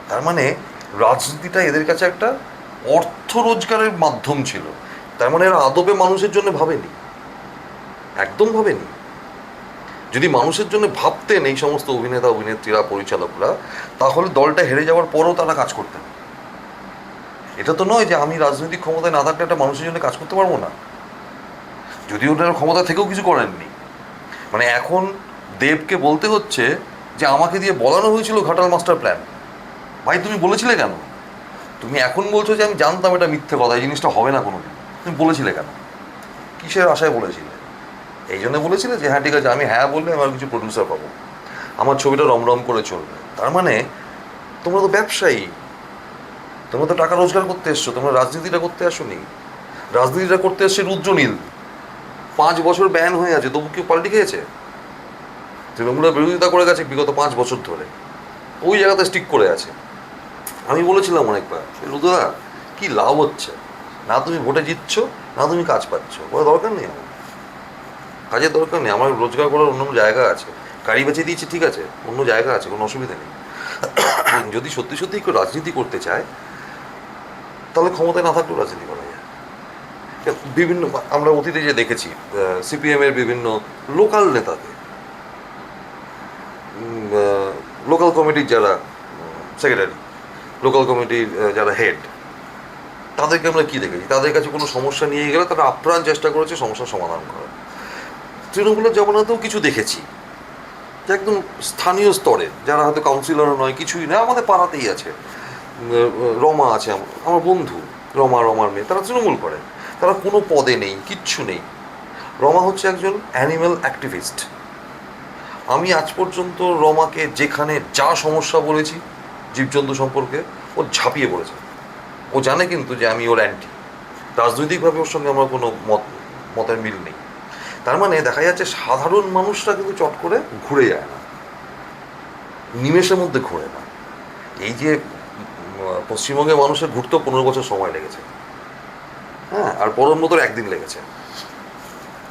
তার মানে রাজনীতিটা এদের কাছে একটা অর্থ রোজগারের মাধ্যম ছিল। তার মানে এরা আদবে মানুষের জন্য ভাবেনি, একদম ভাবেনি। যদি মানুষের জন্য ভাবতেন এই সমস্ত অভিনেতা, অভিনেত্রীরা, পরিচালকরা, তাহলে দলটা হেরে যাওয়ার পরও তারা কাজ করতেন। এটা তো নয় যে আমি রাজনৈতিক ক্ষমতায় না থাকলে একটা মানুষের জন্য কাজ করতে পারবো না। যদিও ওনারা ক্ষমতা থেকেও কিছু করেননি। মানে এখন দেবকে বলতে হচ্ছে যে আমাকে দিয়ে বলানো হয়েছিল ঘাটাল মাস্টার প্ল্যান। ভাই, তুমি বলেছিলে কেন? তুমি এখন বলছো যে আমি জানতাম এটা মিথ্যে কথা, এই জিনিসটা হবে না কোনোদিন। তুমি বলেছিলে কেন? কিসের আশায় বলেছিলে? এই জন্য বলেছিলে যে হ্যাঁ ঠিক আছে, আমি হ্যাঁ বললে আমার কিছু প্রডিউসার পাবো, আমার ছবিটা রমরম করে চলবে। তার মানে তোমরা তো ব্যবসায়ী, তোমরা তো টাকা রোজগার করতে এসছো, তোমরা রাজনীতিটা করতে আসোনি। রাজনীতিটা করতে এসছে রুদ্রনীল, 5 বছর ব্যান হয়ে আছে, তবু কেউ পাল্টি খেয়েছে? তৃণমূলের বিরোধিতা করে গেছে বিগত 5 বছর ধরে, ওই জায়গাতে স্টিক করে আছে। আমি বলেছিলাম অনেকবার, রুদ্রা কি লাভ হচ্ছে? না তুমি ভোটে জিতছো, না তুমি কাজ পাচ্ছ, কোনো দরকার নেই আমার কাজের, দরকার নেই আমার। রোজগার করার অন্য জায়গা আছে, গাড়ি বেঁচে দিয়েছি, ঠিক আছে, অন্য জায়গা আছে, কোনো অসুবিধা নেই। যদি সত্যি সত্যি কেউ রাজনীতি করতে চায়, তাহলে ক্ষমতায় না থাকলেও রাজনীতি করা যায়। বিভিন্ন আমরা অতীতে যে দেখেছি, সিপিএমের বিভিন্ন লোকাল নেতাকে, লোকাল কমিটির যারা সেক্রেটারি, লোকাল কমিটির যারা হেড, তাদেরকে আমরা কী দেখেছি, তাদের কাছে কোনো সমস্যা নিয়ে গেলে তারা আপ্রাণ চেষ্টা করেছে সমস্যার সমাধান করার। তৃণমূলের জমানাতেও কিছু দেখেছি যে একদম স্থানীয় স্তরে যারা হয়তো কাউন্সিলরও নয়, কিছুই নয়, আমাদের পাড়াতেই আছে, রমা আছে, আমার বন্ধু রমার মেয়ে, তারা তৃণমূল করে, তারা কোনো পদে নেই, কিচ্ছু নেই। রমা হচ্ছে একজন অ্যানিম্যাল অ্যাক্টিভিস্ট। আমি আজ পর্যন্ত রমাকে যেখানে যা সমস্যা বলেছি জীবজন্তু সম্পর্কে, ও ঝাঁপিয়ে পড়েছে। ও জানে কিন্তু যে আমি ওর অ্যান্টি, রাজনৈতিকভাবে ওর সঙ্গে আমার কোনো মতের মিল নেই। তার মানে দেখা যাচ্ছে সাধারণ মানুষরা কিন্তু চট করে ঘুরে যায় না, নিমেষের মধ্যে ঘুরে না। এই যে পশ্চিমবঙ্গের মানুষের ঘুরতেও 15 বছর সময় লেগেছে, হ্যাঁ, আর পরমব্রতর একদিন লেগেছে,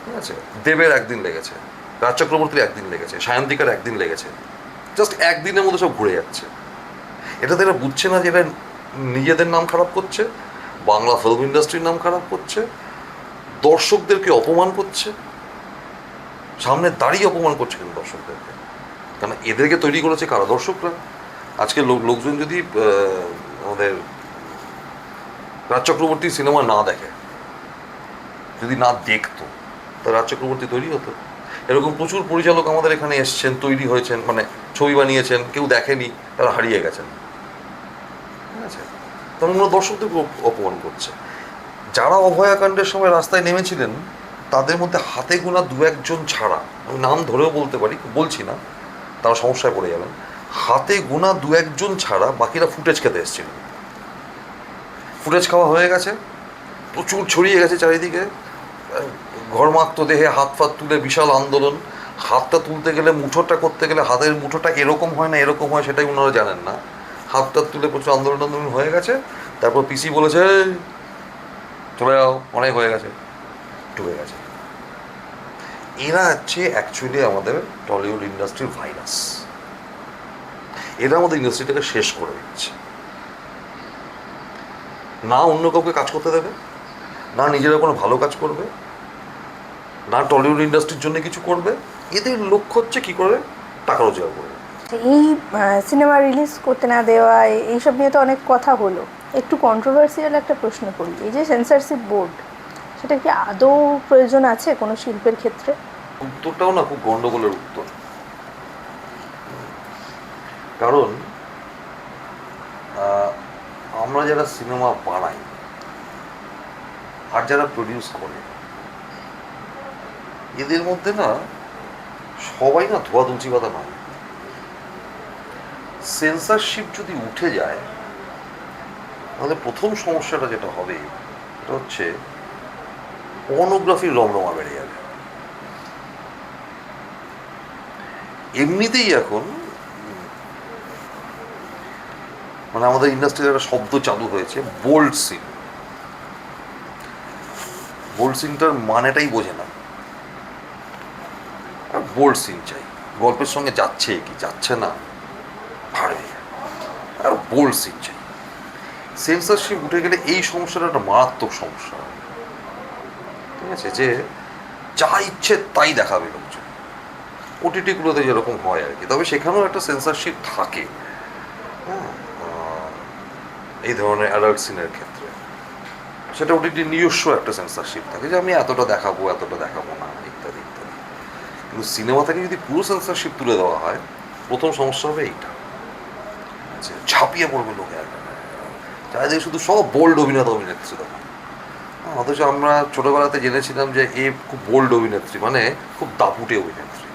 ঠিক আছে, দেবের একদিন লেগেছে, রাজ চক্রবর্তীর একদিন লেগেছে, সায়ন্তিকার একদিন লেগেছে, জাস্ট একদিনের মধ্যে সব ঘুরে যাচ্ছে। এটাতে এরা বুঝছে না যে এরা নিজেদের নাম খারাপ করছে, বাংলা ফিল্ম ইন্ডাস্ট্রির নাম খারাপ করছে, দর্শকদেরকে অপমান করছে, সামনে দাঁড়িয়ে অপমান করছে কিন্তু দর্শকদেরকে। কারণ এদেরকে তৈরি করেছে কারা? দর্শকরা। আজকে লোকজন যদি আমাদের রাজ চক্রবর্তীর সিনেমা না দেখে, যদি না দেখতো, তা রাজ চক্রবর্তী তৈরি হতো? এরকম প্রচুর পরিচালক আমাদের এখানে এসছেন, তৈরি হয়েছেন, মানে ছবি বানিয়েছেন, কেউ দেখেনি, তারা হারিয়ে গেছেন, ঠিক আছে? তখন ওরা দর্শকদেরকে অপমান করছে। যারা অভয়াকাণ্ডের সময় রাস্তায় নেমেছিলেন তাদের মধ্যে হাতে গোনা 2-1 জন ছাড়া, আমি নাম ধরেও বলতে পারি, বলছি না, তারা সমস্যায় পড়ে যাবেন, হাতে গোনা 2-1 জন ছাড়া বাকিরা ফুটেজ খেতে এসেছিলেন। ফুটেজ খাওয়া হয়ে গেছে, প্রচুর ছড়িয়ে গেছে চারিদিকে, ঘরমাক্ত দেহে হাত ফাত তুলে বিশাল আন্দোলন। হাতটা তুলতে গেলে, মুঠোটা করতে গেলে হাতের মুঠোটা এরকম হয় না এরকম হয়, সেটাই ওনারা জানেন না। হাতটা তুলে প্রচুর আন্দোলন হয়ে গেছে। তারপর পিসি বলেছে চলে যাও, অনেক হয়ে গেছে, ঢুকে গেছে। এরা হচ্ছে অ্যাকচুয়ালি আমাদের টলিউড ইন্ডাস্ট্রির ভাইরাস। এরা আমাদের ইন্ডাস্ট্রিটাকে শেষ করে দিচ্ছে। না অন্য কাউকে কাজ করতে দেবে, না নিজেরা কোনো ভালো কাজ করবে, না টলিউড ইন্ডাস্ট্রির জন্য কিছু করবে। এদের লক্ষ্য হচ্ছে কী করে টাকা রোজগার করবে। এই সিনেমা রিলিজ করতে না দেওয়া, এইসব নিয়ে তো অনেক কথা হলো। একটু কন্ট্রোভার্সিয়াল একটা প্রশ্ন করি, এই যে সেন্সরশিপ বোর্ড, সেটা কি আদৌ প্রয়োজন আছে কোনো শিল্পের ক্ষেত্রে? উত্তরটাও না খুব গন্ডগোলের উত্তর। কারণ আমরা যারা সিনেমা বানাই আর যারা প্রডিউস করে, এদের মধ্যে না সবাই না ধোয়া তুলসী পাতা নয়। সেন্সরশিপ যদি উঠে যায় তাহলে প্রথম সমস্যাটা যেটা হবে সেটা হচ্ছে পর্নোগ্রাফির রমরমা বেড়ে যাবে। এমনিতেই এখন মানে আমাদের ইন্ডাস্ট্রিতে একটা শব্দ চালু হয়েছে, বোল্ড সিন। বোল্ড সিনটার মানেটাই বোঝে না, আর বোল্ড সিন চাই, গল্পের সঙ্গে যাচ্ছে কি যাচ্ছে না ভাড়বে, আর বোল্ড সিন চাই। সেন্সরশিপ উঠে গেলে এই সমস্যাটা একটা মারাত্মক সমস্যা, ঠিক আছে, যে যা ইচ্ছে তাই দেখাবে লোকজন, ওটিটিগুলোতে যেরকম হয় আর কি। তবে সেখানেও একটা সেন্সরশিপ থাকে, হ্যাঁ, এই ধরনের অ্যাডাল্ট সিনের ক্ষেত্রে সেটা ওটিটির নিজস্ব একটা সেন্সরশিপ থাকে যে আমি এতটা দেখাবো না, ইত্যাদি ইত্যাদি। কিন্তু সিনেমা থেকে যদি পুরো সেন্সরশিপ তুলে দেওয়া হয়, প্রথম সমস্যা হবে এইটা, ঝাঁপিয়ে পড়বে লোকে, চারিদিকে শুধু সব বোল্ড অভিনেত্রী তখন। অথচ আমরা ছোটোবেলাতে জেনেছিলাম যে এ খুব বোল্ড অভিনেত্রী, মানে খুব দাপুটে অভিনেত্রী।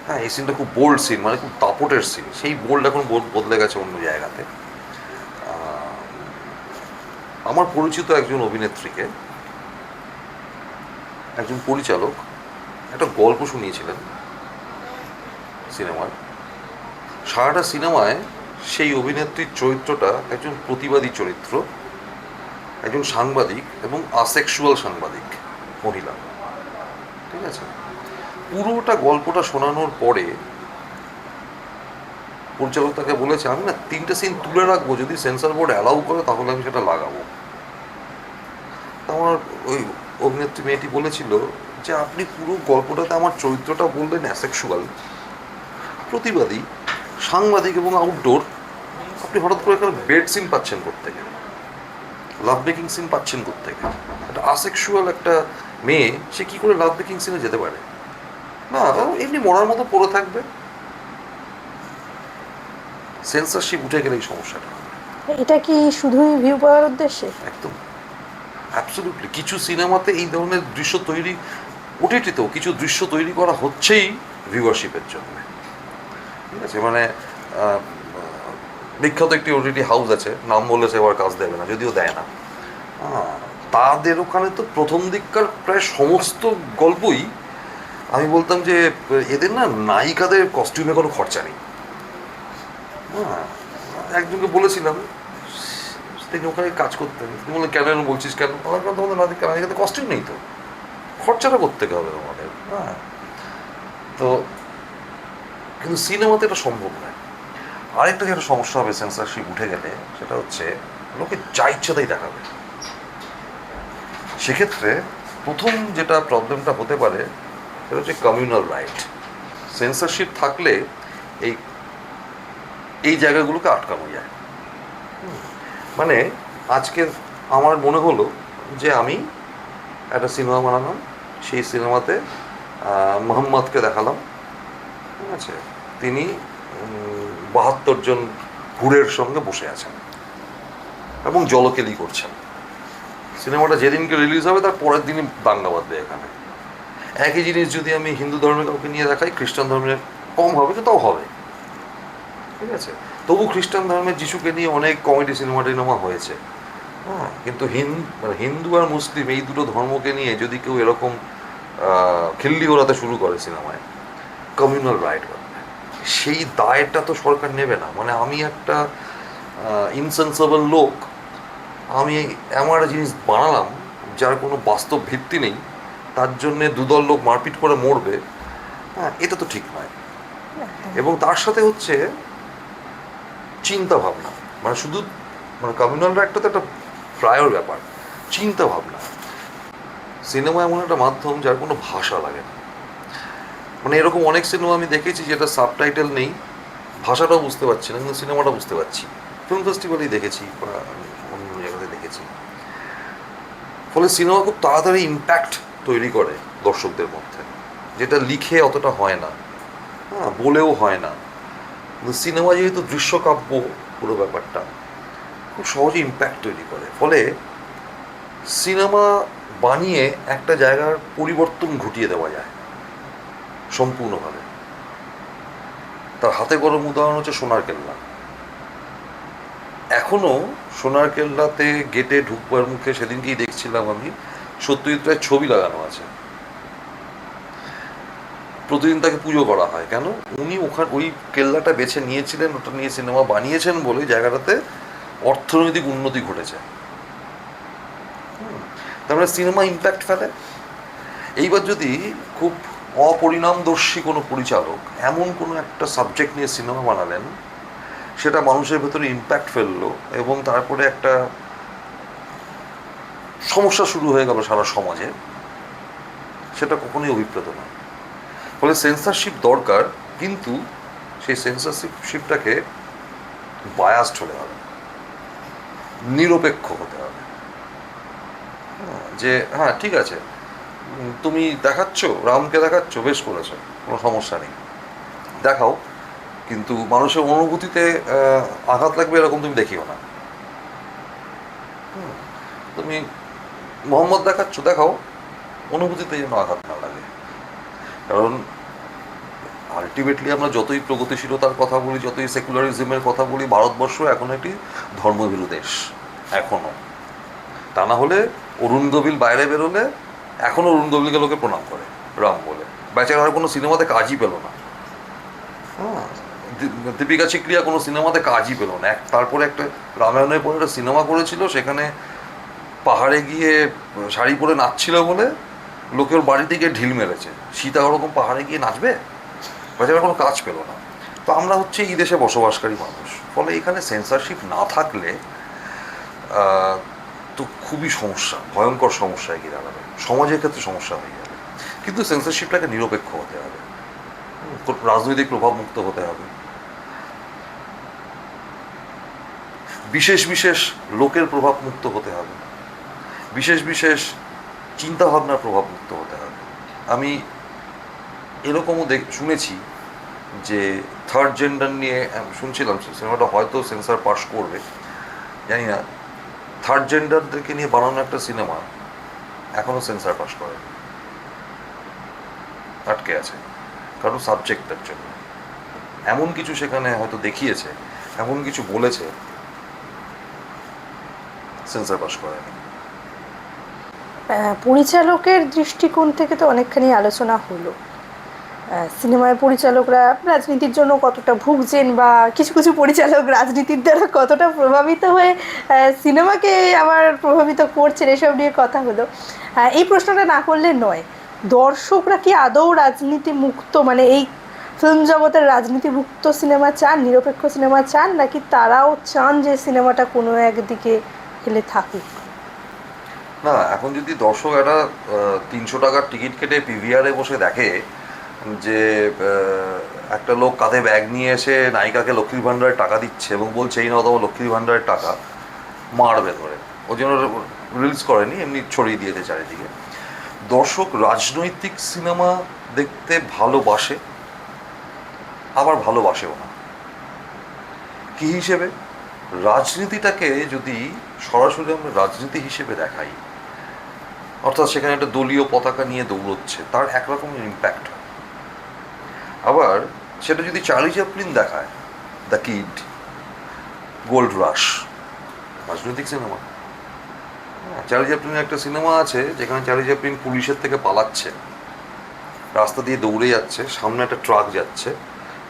হ্যাঁ, এই সিনটা খুব বোল্ড সিন, মানে খুব দাপুটের সিন। সেই বোল্ড এখন বদলে গেছে অন্য জায়গাতে। আমার পরিচিত একজন অভিনেত্রীকে একজন পরিচালক একটা গল্প শুনিয়েছিলেন সিনেমার। সারাটা সিনেমায় সেই অভিনেত্রীর চরিত্রটা একজন প্রতিবাদী চরিত্র, একজন সাংবাদিক এবং আসেক্সুয়াল সাংবাদিক মহিলা, ঠিক আছে। পুরোটা গল্পটা শোনানোর পরে পরিচালক তাকে বলেছে আমি না 3টে সিন তুলে রাখবো, যদি সেন্সর বোর্ড অ্যালাউ করে তাহলে আমি সেটা লাগাবো। আমার ওই অভিনেত্রী মেয়েটি বলেছিল যে আপনি পুরো গল্পটাতে আমার চরিত্রটা বললেন অ্যাসেক্সুয়াল, প্রতিবাদী, সাংবাদিক এবং আউটডোর, আপনি হঠাৎ করে এখানে বেড সিন পাচ্ছেন কোত্থেকে, লাভ মেকিং সিন পাচ্ছেন কোত্থেকে? একটা আসেক্সুয়াল একটা মেয়ে সে কি করে লাভ মেকিং সিনে যেতে পারে? না, এমনি মরার মতো পড়ে থাকবে। সেন্সরশিপ উঠে গেলে এই সমস্যাটা হবে। এটা কি শুধুই ভিউ পাওয়ার উদ্দেশ্যে? একদম অ্যাবসলিউটলি। কিছু সিনেমাতে এই ধরনের দৃশ্য তৈরি, ওটিটিতেও কিছু দৃশ্য তৈরি করা হচ্ছেই ভিউয়ারশিপের জন্য। ঠিক আছে, মানে বিখ্যাত একটি ওটিটি হাউস আছে, নাম বলেছে এবার কাজ দেবে না, যদিও দেয় না। তাদের ওখানে তো প্রথম দিককার প্রায় সমস্ত গল্পই আমি বলতাম যে এদের না নায়িকাদের কস্টিউমে কোনো খরচা নেই। হ্যাঁ, একজনকে বলেছিলাম, তিনি ওখানে কাজ করতেন, তিনি বললেন কেন বলছিস কেন? আমার কারণ তোমাদের নায়িকাদের কস্টিউম নেই তো, খরচাটা করতে হবে তোমাদের। হ্যাঁ, তো কিন্তু সিনেমাতে এটা সম্ভব নয়। আরেকটা যেটা সমস্যা হবে সেন্সরশিপ উঠে গেলে, সেটা হচ্ছে লোকে যা ইচ্ছা তাই দেখাবে। সেক্ষেত্রে প্রথম যেটা প্রবলেমটা হতে পারে সেটা হচ্ছে কমিউনাল রাইট। সেন্সরশিপ থাকলে এই এই জায়গাগুলোকে আটকানো যায়। মানে আজকে আমার মনে হলো যে আমি একটা সিনেমা বানালাম, সেই সিনেমাতে মোহাম্মদকে দেখালাম। ঠিক আছে, তিনি 72 জন হুরের সঙ্গে বসে আছেন এবং জলকেলি করছেন। সিনেমাটা যেদিনকে রিলিজ হবে তার পরের দিনই দাঙ্গা বাঁধবে এখানে। একই জিনিস যদি আমি হিন্দু ধর্মের কাউকে নিয়ে দেখাই, খ্রিস্টান ধর্মের কম হবে, তাও হবে। ঠিক আছে, তবু খ্রিস্টান ধর্মের যিশুকে নিয়ে অনেক কমেডি সিনেমা হয়েছে। হ্যাঁ, কিন্তু হিন্দু আর মুসলিম এই দুটো ধর্মকে নিয়ে যদি কেউ এরকম খিল্লি ওড়াতে শুরু করে সিনেমায়, কমিউনাল রাইট বাড়বে। সেই দায়টা তো সরকার নেবে না। মানে আমি একটা ইনসেন্সেবল লোক, আমি এমন একটা জিনিস বানালাম যার কোনো বাস্তব ভিত্তি নেই, তার জন্যে দুদল লোক মারপিট করে মরবে। হ্যাঁ, এটা তো ঠিক নয়। এবং তার সাথে হচ্ছে চিন্তা ভাবনা, মানে শুধু মানে কমিউনাল রাইটটা তো একটা প্রায়র ব্যাপার, চিন্তা ভাবনা। সিনেমা এমন একটা মাধ্যম যার কোনো ভাষা লাগে না। মানে এরকম অনেক সিনেমা আমি দেখেছি যেটা সাবটাইটেল নেই, ভাষাটাও বুঝতে পারছি না, কিন্তু সিনেমাটা বুঝতে পারছি। ফিল্ম ফেস্টিভ্যালেই দেখেছি বা অন্য জায়গাতে দেখেছি। ফলে সিনেমা খুব তাড়াতাড়ি ইম্প্যাক্ট তৈরি করে দর্শকদের মধ্যে, যেটা লিখে অতটা হয় না, হ্যাঁ, বলেও হয় না। কিন্তু সিনেমা যেহেতু দৃশ্যকাব্য, পুরো ব্যাপারটা খুব সহজে ইম্প্যাক্ট তৈরি করে। ফলে সিনেমা বানিয়ে একটা জায়গার পরিবর্তন ঘটিয়ে দেওয়া যায় সম্পূর্ণভাবে। তার হাতে গরম উদাহরণ হচ্ছে সোনার কেল্লা। এখনও সোনার কেল্লাতে গেটে ঢুকবার মুখে সেদিনকেই দেখছিলাম আমি, সত্যজিৎ রায়ের ছবি লাগানো আছে। প্রতিদিন তাকে পুজো করা হয়। কেন? উনি ওখানে ওই কেল্লাটা বেছে নিয়েছিলেন, ওটা নিয়ে সিনেমা বানিয়েছেন বলে জায়গাটাতে অর্থনৈতিক উন্নতি ঘটেছে। তারপরে সিনেমা ইম্প্যাক্ট ফেলে। এইবার যদি খুব অপরিণামদর্শী কোনো পরিচালক এমন কোনো একটা সাবজেক্ট নিয়ে সিনেমা বানালেন, সেটা মানুষের ভেতরে ইম্প্যাক্ট ফেললো এবং তারপরে একটা সমস্যা শুরু হয়ে গেল সারা সমাজে, সেটা কখনোই অভিপ্রেত না। ফলে সেন্সরশিপ দরকার, কিন্তু সেই সেন্সরশিপটাকে বায়াসড হতে হবে, নিরপেক্ষ হতে হবে। যে হ্যাঁ ঠিক আছে, তুমি দেখাচ্ছ রামকে দেখাচ্ছ, বেশ করেছো, কোনো সমস্যা নেই, দেখাও, কিন্তু মানুষের অনুভূতিতে আঘাত লাগবে এরকম তুমি দেখিও না। তুমি মোহাম্মদ দেখাচ্ছ, দেখাও, অনুভূতিতে যেন আঘাত না লাগে। কারণ আলটিমেটলি আমরা যতই প্রগতিশীলতার কথা বলি, যতই সেকুলারিজমের কথা বলি, ভারতবর্ষ এখন একটি ধর্মভীরু দেশ এখনও। তা না হলে অরুণ গোবিল বাইরে বেরোলে এখনও অরুণ গোবিলকে লোকে প্রণাম করে রাম বলে। বেচারা আর কোনো সিনেমাতে কাজই পেল না। হ্যাঁ, দীপিকা চিকরিয়া কোনো সিনেমাতে কাজই পেল না। তারপরে একটা রামায়ণের পরে একটা সিনেমা করেছিল, সেখানে পাহাড়ে গিয়ে শাড়ি পরে নাচছিল বলে লোকের বাড়িতে গিয়ে ঢিল মেরেছে। সীতা ওরকম পাহাড়ে গিয়ে নাচবে? বেচারা কোনো কাজ পেল না। তো আমরা হচ্ছে এই দেশে বসবাসকারী মানুষ, ফলে এখানে সেন্সরশিপ না থাকলে তো খুবই সমস্যা, ভয়ঙ্কর সমস্যায় গিয়ে দাঁড়াবে, সমাজের ক্ষেত্রে সমস্যা হয়ে যাবে। কিন্তু সেন্সরশিপটাকে নিরপেক্ষ হতে হবে, রাজনৈতিক প্রভাব মুক্ত হতে হবে। বিশেষ বিশেষ লোকের প্রভাবমুক্ত হতে হবে, বিশেষ বিশেষ চিন্তাভাবনার প্রভাবমুক্ত হতে হবে। আমি এরকমও শুনেছি যে থার্ড জেন্ডার নিয়ে শুনছিলাম, সিনেমাটা হয়তো সেন্সর পাস করবে জানি না, থার্ড জেন্ডারদেরকে নিয়ে বানানো একটা সিনেমা এখনও সেন্সর পাস করে, আটকে আছে, কারণ সাবজেক্টটার জন্য এমন কিছু সেখানে হয়তো দেখিয়েছে, এমন কিছু বলেছে, সেন্সর পাস করেনি। পরিচালকের দৃষ্টিকোণ থেকে তো অনেকখানি আলোচনা হলো, সিনেমায় পরিচালকরা রাজনীতির জন্য কতটা ভুগছেন বা কিছু কিছু পরিচালক রাজনীতির দ্বারা কতটা প্রভাবিত হয়ে সিনেমাকে আবার প্রভাবিত করছেন, এসব নিয়ে কথা হলো। এই প্রশ্নটা না করলে নয়, দর্শকরা কি আদৌ রাজনীতি মুক্ত, মানে এই ফিল্ম জগতের রাজনীতি মুক্ত সিনেমা চান, নিরপেক্ষ সিনেমা চান, নাকি তারাও চান যে সিনেমাটা কোনো একদিকে হেলে থাকুক? না, এখন যদি দর্শক একটা 300 টাকার টিকিট কেটে পিভিআরে বসে দেখে যে একটা লোক কাঁধে ব্যাগ নিয়ে এসে নায়িকাকে লক্ষ্মীর ভাণ্ডারের টাকা দিচ্ছে এবং বলছে এই না অথবা লক্ষ্মীর ভাণ্ডারের টাকা মারবে ধরে, ওই জন্য রিলিজ করেনি, এমনি ছড়িয়ে দিয়েছে চারিদিকে। দর্শক রাজনৈতিক সিনেমা দেখতে ভালোবাসে, আবার ভালোবাসেও না। কী হিসেবে? রাজনীতিটাকে যদি সরাসরি আমরা রাজনীতি হিসেবে দেখাই, অর্থাৎ সেখানে একটা দলীয় পতাকা নিয়ে দৌড়চ্ছে, তার একরকমের ইম্প্যাক্ট হয়। আবার সেটা যদি চার্লি চ্যাপলিন দেখায়, দ্য কিড, গোল্ড রাশ, রাজনৈতিক সিনেমা। চার্লি চ্যাপলিনের একটা সিনেমা আছে যেখানে চার্লি চ্যাপলিন পুলিশের থেকে পালাচ্ছে, রাস্তা দিয়ে দৌড়ে যাচ্ছে, সামনে একটা ট্রাক যাচ্ছে,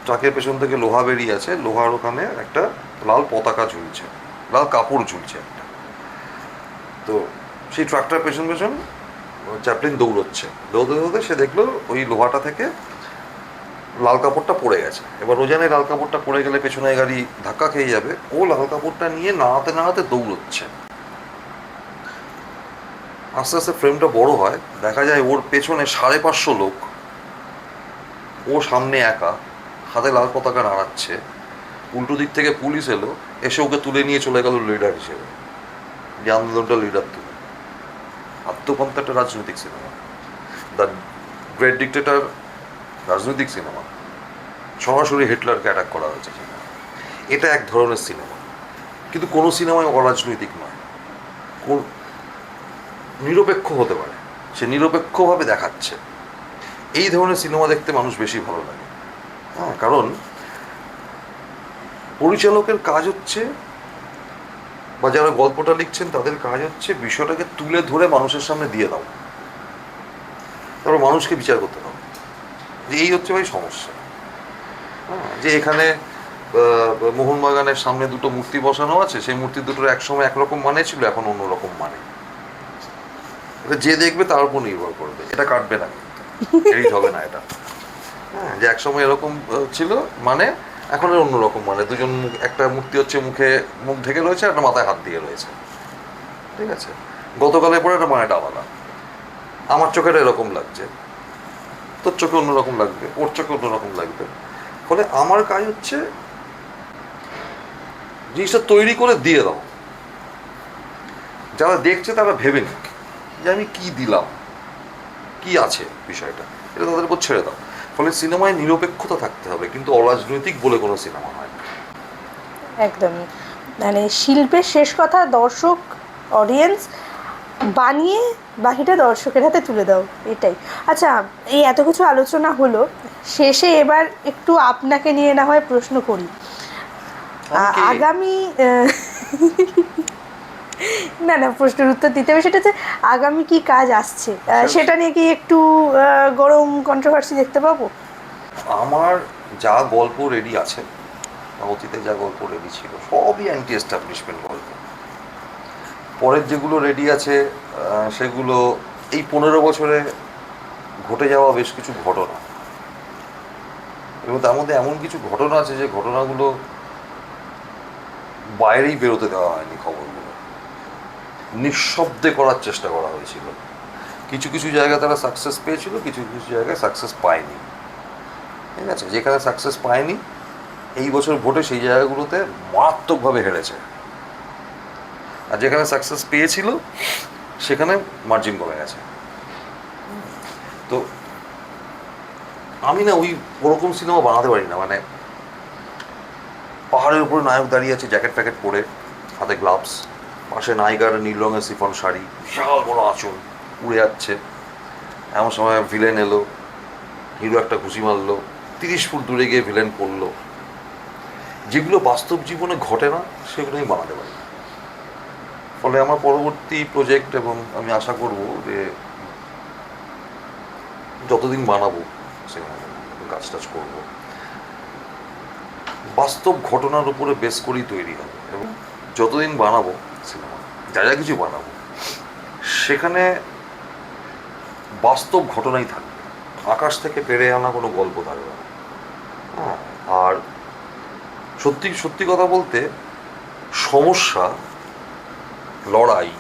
ট্রাকের পেছন থেকে লোহা বেরিয়ে আছে, লোহার ওখানে একটা লাল পতাকা ঝুলছে, লাল কাপড় ঝুলছে একটা। তো সেই ট্রাকটার পেছন পেছন চ্যাপলিন দৌড়চ্ছে, দৌড়তে দৌড়তে সে দেখলো ওই লোহাটা থেকে লাল কাপড়টা পড়ে গেছে। এবার ও জানে লাল কাপড়টা পড়ে গেলে পেছনে গাড়ি ধাক্কা খেয়ে যাবে, ও লাল কাপড়টা নিয়ে নাড়াতে নাড়াতে দৌড়চ্ছে। আস্তে আস্তে ফ্রেমটা বড় হয়, দেখা যায় ওর পেছনে 550 লোক, ও সামনে একা হাতে লাল পতাকা নাড়াচ্ছে, উল্টো দিক থেকে পুলিশ এলো, এসে ওকে তুলে নিয়ে চলে গেল লিডার হিসেবে, যে আন্দোলনটা লিডার তুলে। আত্মপন্থা একটা রাজনৈতিক সিনেমা, দ্য গ্রেট ডিক্টেটর রাজনৈতিক সিনেমা, সরাসরি হিটলারকে অ্যাটাক করা হয়েছে সিনেমা, এটা এক ধরনের সিনেমা। কিন্তু কোনো সিনেমায় অরাজনৈতিক নয়, নিরপেক্ষ হতে পারে, সে নিরপেক্ষভাবে দেখাচ্ছে। এই ধরনের সিনেমা দেখতে মানুষ বেশি ভালো লাগে। হ্যাঁ, কারণ পরিচালকের কাজ হচ্ছে, বা যারা গল্পটা লিখছেন তাদের কাজ হচ্ছে বিষয়টাকে তুলে ধরে মানুষের সামনে দিয়ে দাও, তারপর মানুষকে বিচার করতে হবে যে এই হচ্ছে ভাই সমস্যা। হ্যাঁ, যে এখানে মোহনবাগানের সামনে দুটো মূর্তি বসানো আছে, সেই মূর্তি দুটোর একসময় একরকম মানে ছিল, এখন অন্যরকম মানে। এটা যে দেখবে তার উপর নির্ভর করবে, এটা কাটবে না, এডিট হবে না এটা। হ্যাঁ, যে একসময় এরকম ছিল মানে, এখন অন্যরকম মানে। দুজন একটা মূর্তি হচ্ছে মুখ ঢেকে রয়েছে, একটা মাথায় হাত দিয়ে রয়েছে, ঠিক আছে? গতকালের পরে একটা মানেটা আলাদা, আমার চোখেটা এরকম লাগছে, তোর চোখে অন্যরকম লাগবে, ওর চোখে অন্যরকম লাগবে। ফলে আমার কাজ হচ্ছে জিনিসটা তৈরি করে দিয়ে দাও, যারা দেখছে তারা ভেবে নিক যে আমি কি দিলাম, কি আছে বিষয়টা, এটা তাদের উপর ছেড়ে দাও। ফলে সিনেমায় নিরপেক্ষতা থাকতে হবে, কিন্তু অরাজনৈতিক বলে কোনো সিনেমা হয় না। একদমই, মানে শিল্পের শেষ কথা দর্শক, অডিয়েন্স বানিয়ে বাকিটা দর্শকের হাতে তুলে দাও, এটাই। আচ্ছা, এই এত কিছু আলোচনা হলো, শেষে এবার একটু আপনাকে নিয়ে না হয় প্রশ্ন করি। আগামী না না, প্রশ্নের উত্তর দিতে হবে, সেটা হচ্ছে আগামী কি কাজ আসছে, সেটা নিয়ে কি একটু গরম কন্ট্রোভার্সি দেখতে পাবো? আমার যা গল্প রেডি আছে, অতীতে যা গল্প রেডি ছিল সবই অ্যান্টি এস্টাবলিশমেন্ট গল্প। পরের যেগুলো রেডি আছে সেগুলো এই 15 বছরে ঘটে যাওয়া বেশ কিছু ঘটনা, এবং তার মধ্যে এমন কিছু ঘটনা আছে যে ঘটনাগুলো বাইরেই বেরোতে দেওয়া হয়নি, খবরগুলো নিঃশব্দে করার চেষ্টা করা হয়েছিল। কিছু কিছু জায়গায় তারা সাকসেস পেয়েছিল, কিছু কিছু জায়গায় সাকসেস পায়নি, ঠিক আছে? যেখানে সাকসেস পায়নি এই বছর ভোটে সেই জায়গাগুলোতে মারাত্মকভাবে হেরেছে, আর যেখানে সাকসেস পেয়েছিল সেখানে মার্জিন কমে গেছে। তো আমি না ওরকম সিনেমা বানাতে পারি না। মানে পাহাড়ের উপরে নায়ক দাঁড়িয়ে আছে জ্যাকেট প্যাকেট পরে, হাতে গ্লাভস, পাশে নায়িকার নীল রঙের সিফন শাড়ি, বিশাল বড় আঁচল উড়ে যাচ্ছে, এমন সময় ভিলেন এলো, হিরো একটা ঘুষি মারলো, 30 ফুট দূরে গিয়ে ভিলেন পড়লো। যেগুলো বাস্তব জীবনে ঘটে না সেগুলো আমি বানাতে পারি। ফলে আমার পরবর্তী প্রজেক্ট, এবং আমি আশা করব যে যতদিন বানাবো সিনেমা, কাজ টাজ করবো, বাস্তব ঘটনার উপরে বেস করেই তৈরি হবে। এবং যতদিন বানাবো সিনেমা, যা যা কিছু বানাবো, সেখানে বাস্তব ঘটনাই থাকবে, আকাশ থেকে পেরে আনা কোনো গল্প থাকবে না। হ্যাঁ, আর সত্যি সত্যি কথা বলতে, সমস্যা, লড়াই,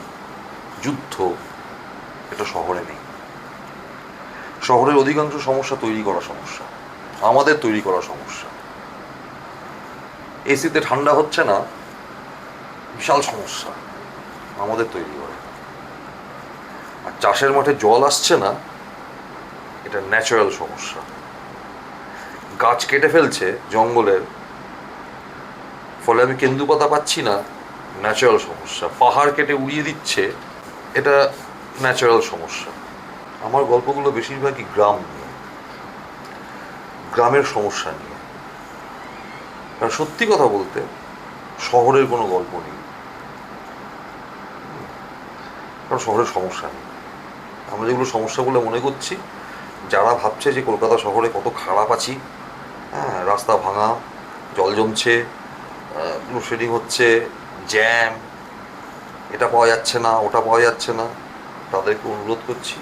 যুদ্ধ এটা শহরে নেই। শহরের অধিকাংশ সমস্যা তৈরি করা সমস্যা, আমাদের তৈরি করা সমস্যা। এসিতে ঠান্ডা হচ্ছে না, বিশাল সমস্যা, আমাদের তৈরি করা। আর চাষের মাঠে জল আসছে না, এটা ন্যাচারাল সমস্যা। গাছ কেটে ফেলছে জঙ্গলের, ফলে আমি কেন্দুপাতা পাচ্ছি না, ন্যাচারাল সমস্যা। পাহাড় কেটে উড়িয়ে দিচ্ছে, এটা ন্যাচারাল সমস্যা। আমার গল্পগুলো বেশিরভাগই গ্রাম নিয়ে, গ্রামের সমস্যা নিয়ে। কারণ সত্যি কথা বলতে শহরের কোনো গল্প নেই, কারণ শহরের সমস্যা নেই। আমরা যেগুলো সমস্যা বলে মনে করছি, যারা ভাবছে যে কলকাতা শহরে কত খারাপ আছি, হ্যাঁ, রাস্তা ভাঙা, জল জমছে, লোডশেডিং হচ্ছে, জ্যাম, এটা পাওয়া যাচ্ছে না, ওটা পাওয়া যাচ্ছে না, তাদেরকে অনুরোধ করছি,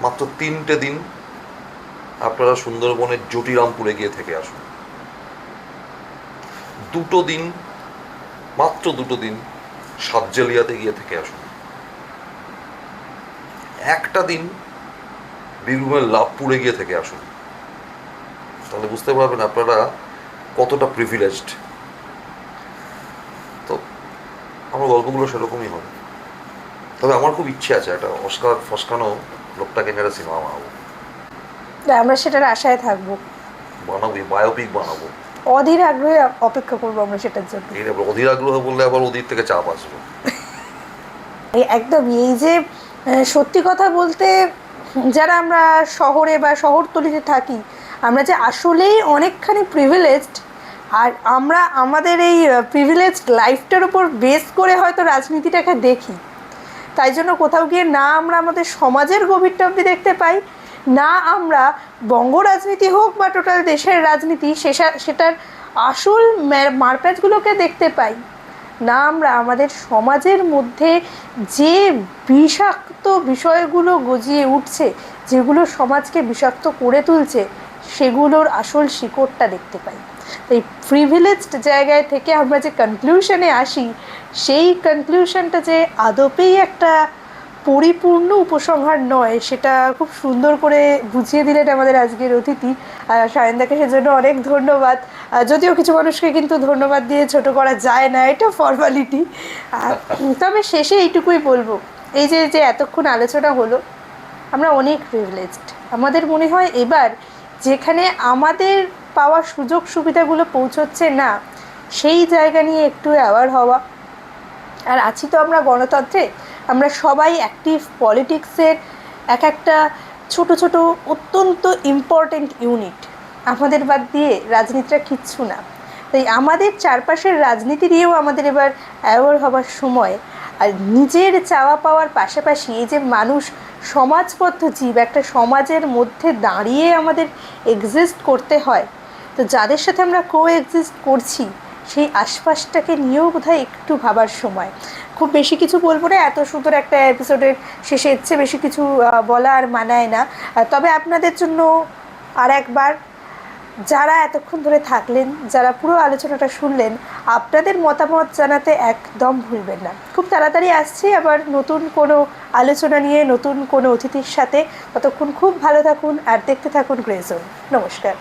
মাত্র 3টে দিন আপনারা সুন্দরবনের জটিরামপুরে গিয়ে থেকে আসুন। 2টো দিন, মাত্র 2টো দিন সাতজেলিয়াতে গিয়ে থেকে আসুন। একটা দিন বীরভূমের লাভপুরে গিয়ে থেকে আসুন। তাহলে বুঝতে পারবেন আপনারা কতটা প্রিভিলেজড। তো আমার গল্পগুলো সেরকমই হবে। তবে আমার খুব ইচ্ছে আছে একটা অস্কার ফস্কানো লোকটাকে মেরে সিনেমা বানাবো। আমরা সেটার আশায় থাকবো, বানাবো, বায়োপিক বানাবো। অধীর আগ্রহে অপেক্ষা করবো আমরা সেটার জন্য। এই অধীর আগ্রহ বললে আবার ওদিক থেকে চাপ আসবে। একদম। এই যে সত্যি কথা বলতে, যারা আমরা শহরে বা শহরতলিতে থাকি, আমরা যে আসলেই অনেকখানি প্রিভিলেজড, আর আমরা আমাদের এই প্রিভিলেজড লাইফটার উপর বেস করে হয়তো রাজনীতিটাকে দেখি। তাই জন্য কোথাও গিয়ে না আমরা আমাদের সমাজের গভীরটা অবধি দেখতে পাই, না আমরা বঙ্গ রাজনীতি হোক বা টোটাল দেশের রাজনীতি সেটার আসল মারপ্যাচগুলোকে দেখতে পাই, না আমরা আমাদের সমাজের মধ্যে যে বিষাক্ত বিষয়গুলো গজিয়ে উঠছে, যেগুলো সমাজকে বিষাক্ত করে তুলছে, সেগুলোর আসল শিকড়টা দেখতে পাই। তাই প্রিভিলেজড জায়গায় থেকে আমরা যে কনক্লুশনে আসি, সেই কনক্লুশনটা যে আদপেই একটা পরিপূর্ণ উপসংহার নয়, সেটা খুব সুন্দর করে বুঝিয়ে দিলেন আমাদের আজকের অতিথি। সায়নদাকে সেজন্য অনেক ধন্যবাদ। যদিও কিছু মানুষকে কিন্তু ধন্যবাদ দিয়ে ছোট করা যায় না, এটা ফর্মালিটি। তবে শেষে এইটুকুই বলবো, এই যে যে এতক্ষণ আলোচনা হলো, আমরা অনেক প্রিভিলেজড। আমাদের মনে হয় এবার যেখানে আমাদের পাওয়া সুযোগ সুবিধাগুলো পৌঁছচ্ছে না, সেই জায়গা নিয়ে একটু অ্যাওয়ার হওয়া। আর আছি তো আমরা গণতন্ত্রে, আমরা সবাই অ্যাক্টিভ পলিটিক্সের একটা ছোট ছোট অত্যন্ত ইম্পর্টেন্ট ইউনিট। আমাদের বাদ দিয়ে রাজনীতিটা কিচ্ছু না। তাই আমাদের চারপাশের রাজনীতি নিয়েও আমাদের এবার অ্যাওয়ার হবার সময়। আর নিজের চাওয়া পাওয়ার পাশাপাশি এই যে মানুষ সমাজবদ্ধ জীব, একটা সমাজের মধ্যে দাঁড়িয়ে আমাদের এক্সিস্ট করতে হয়, তো যাদের সাথে আমরা এক্সিস্ট করছি, সেই আশপাশটাকে নিয়েও বোধহয় একটু ভাবার সময়। খুব বেশি কিছু বলবো না, এত সুন্দর একটা এপিসোডের শেষে ইচ্ছে বেশি কিছু বলা আর মানায় না। তবে আপনাদের জন্য আর একবার, যারা এতক্ষণ ধরে থাকলেন, যারা পুরো আলোচনাটা শুনলেন, আপনাদের মতামত জানাতে একদম ভুলবেন না। খুব তাড়াতাড়ি আসছি আবার নতুন কোনো আলোচনা নিয়ে, নতুন কোনো অতিথির সাথে। ততক্ষণ খুব ভালো থাকুন আর দেখতে থাকুন গ্রে জোন। নমস্কার।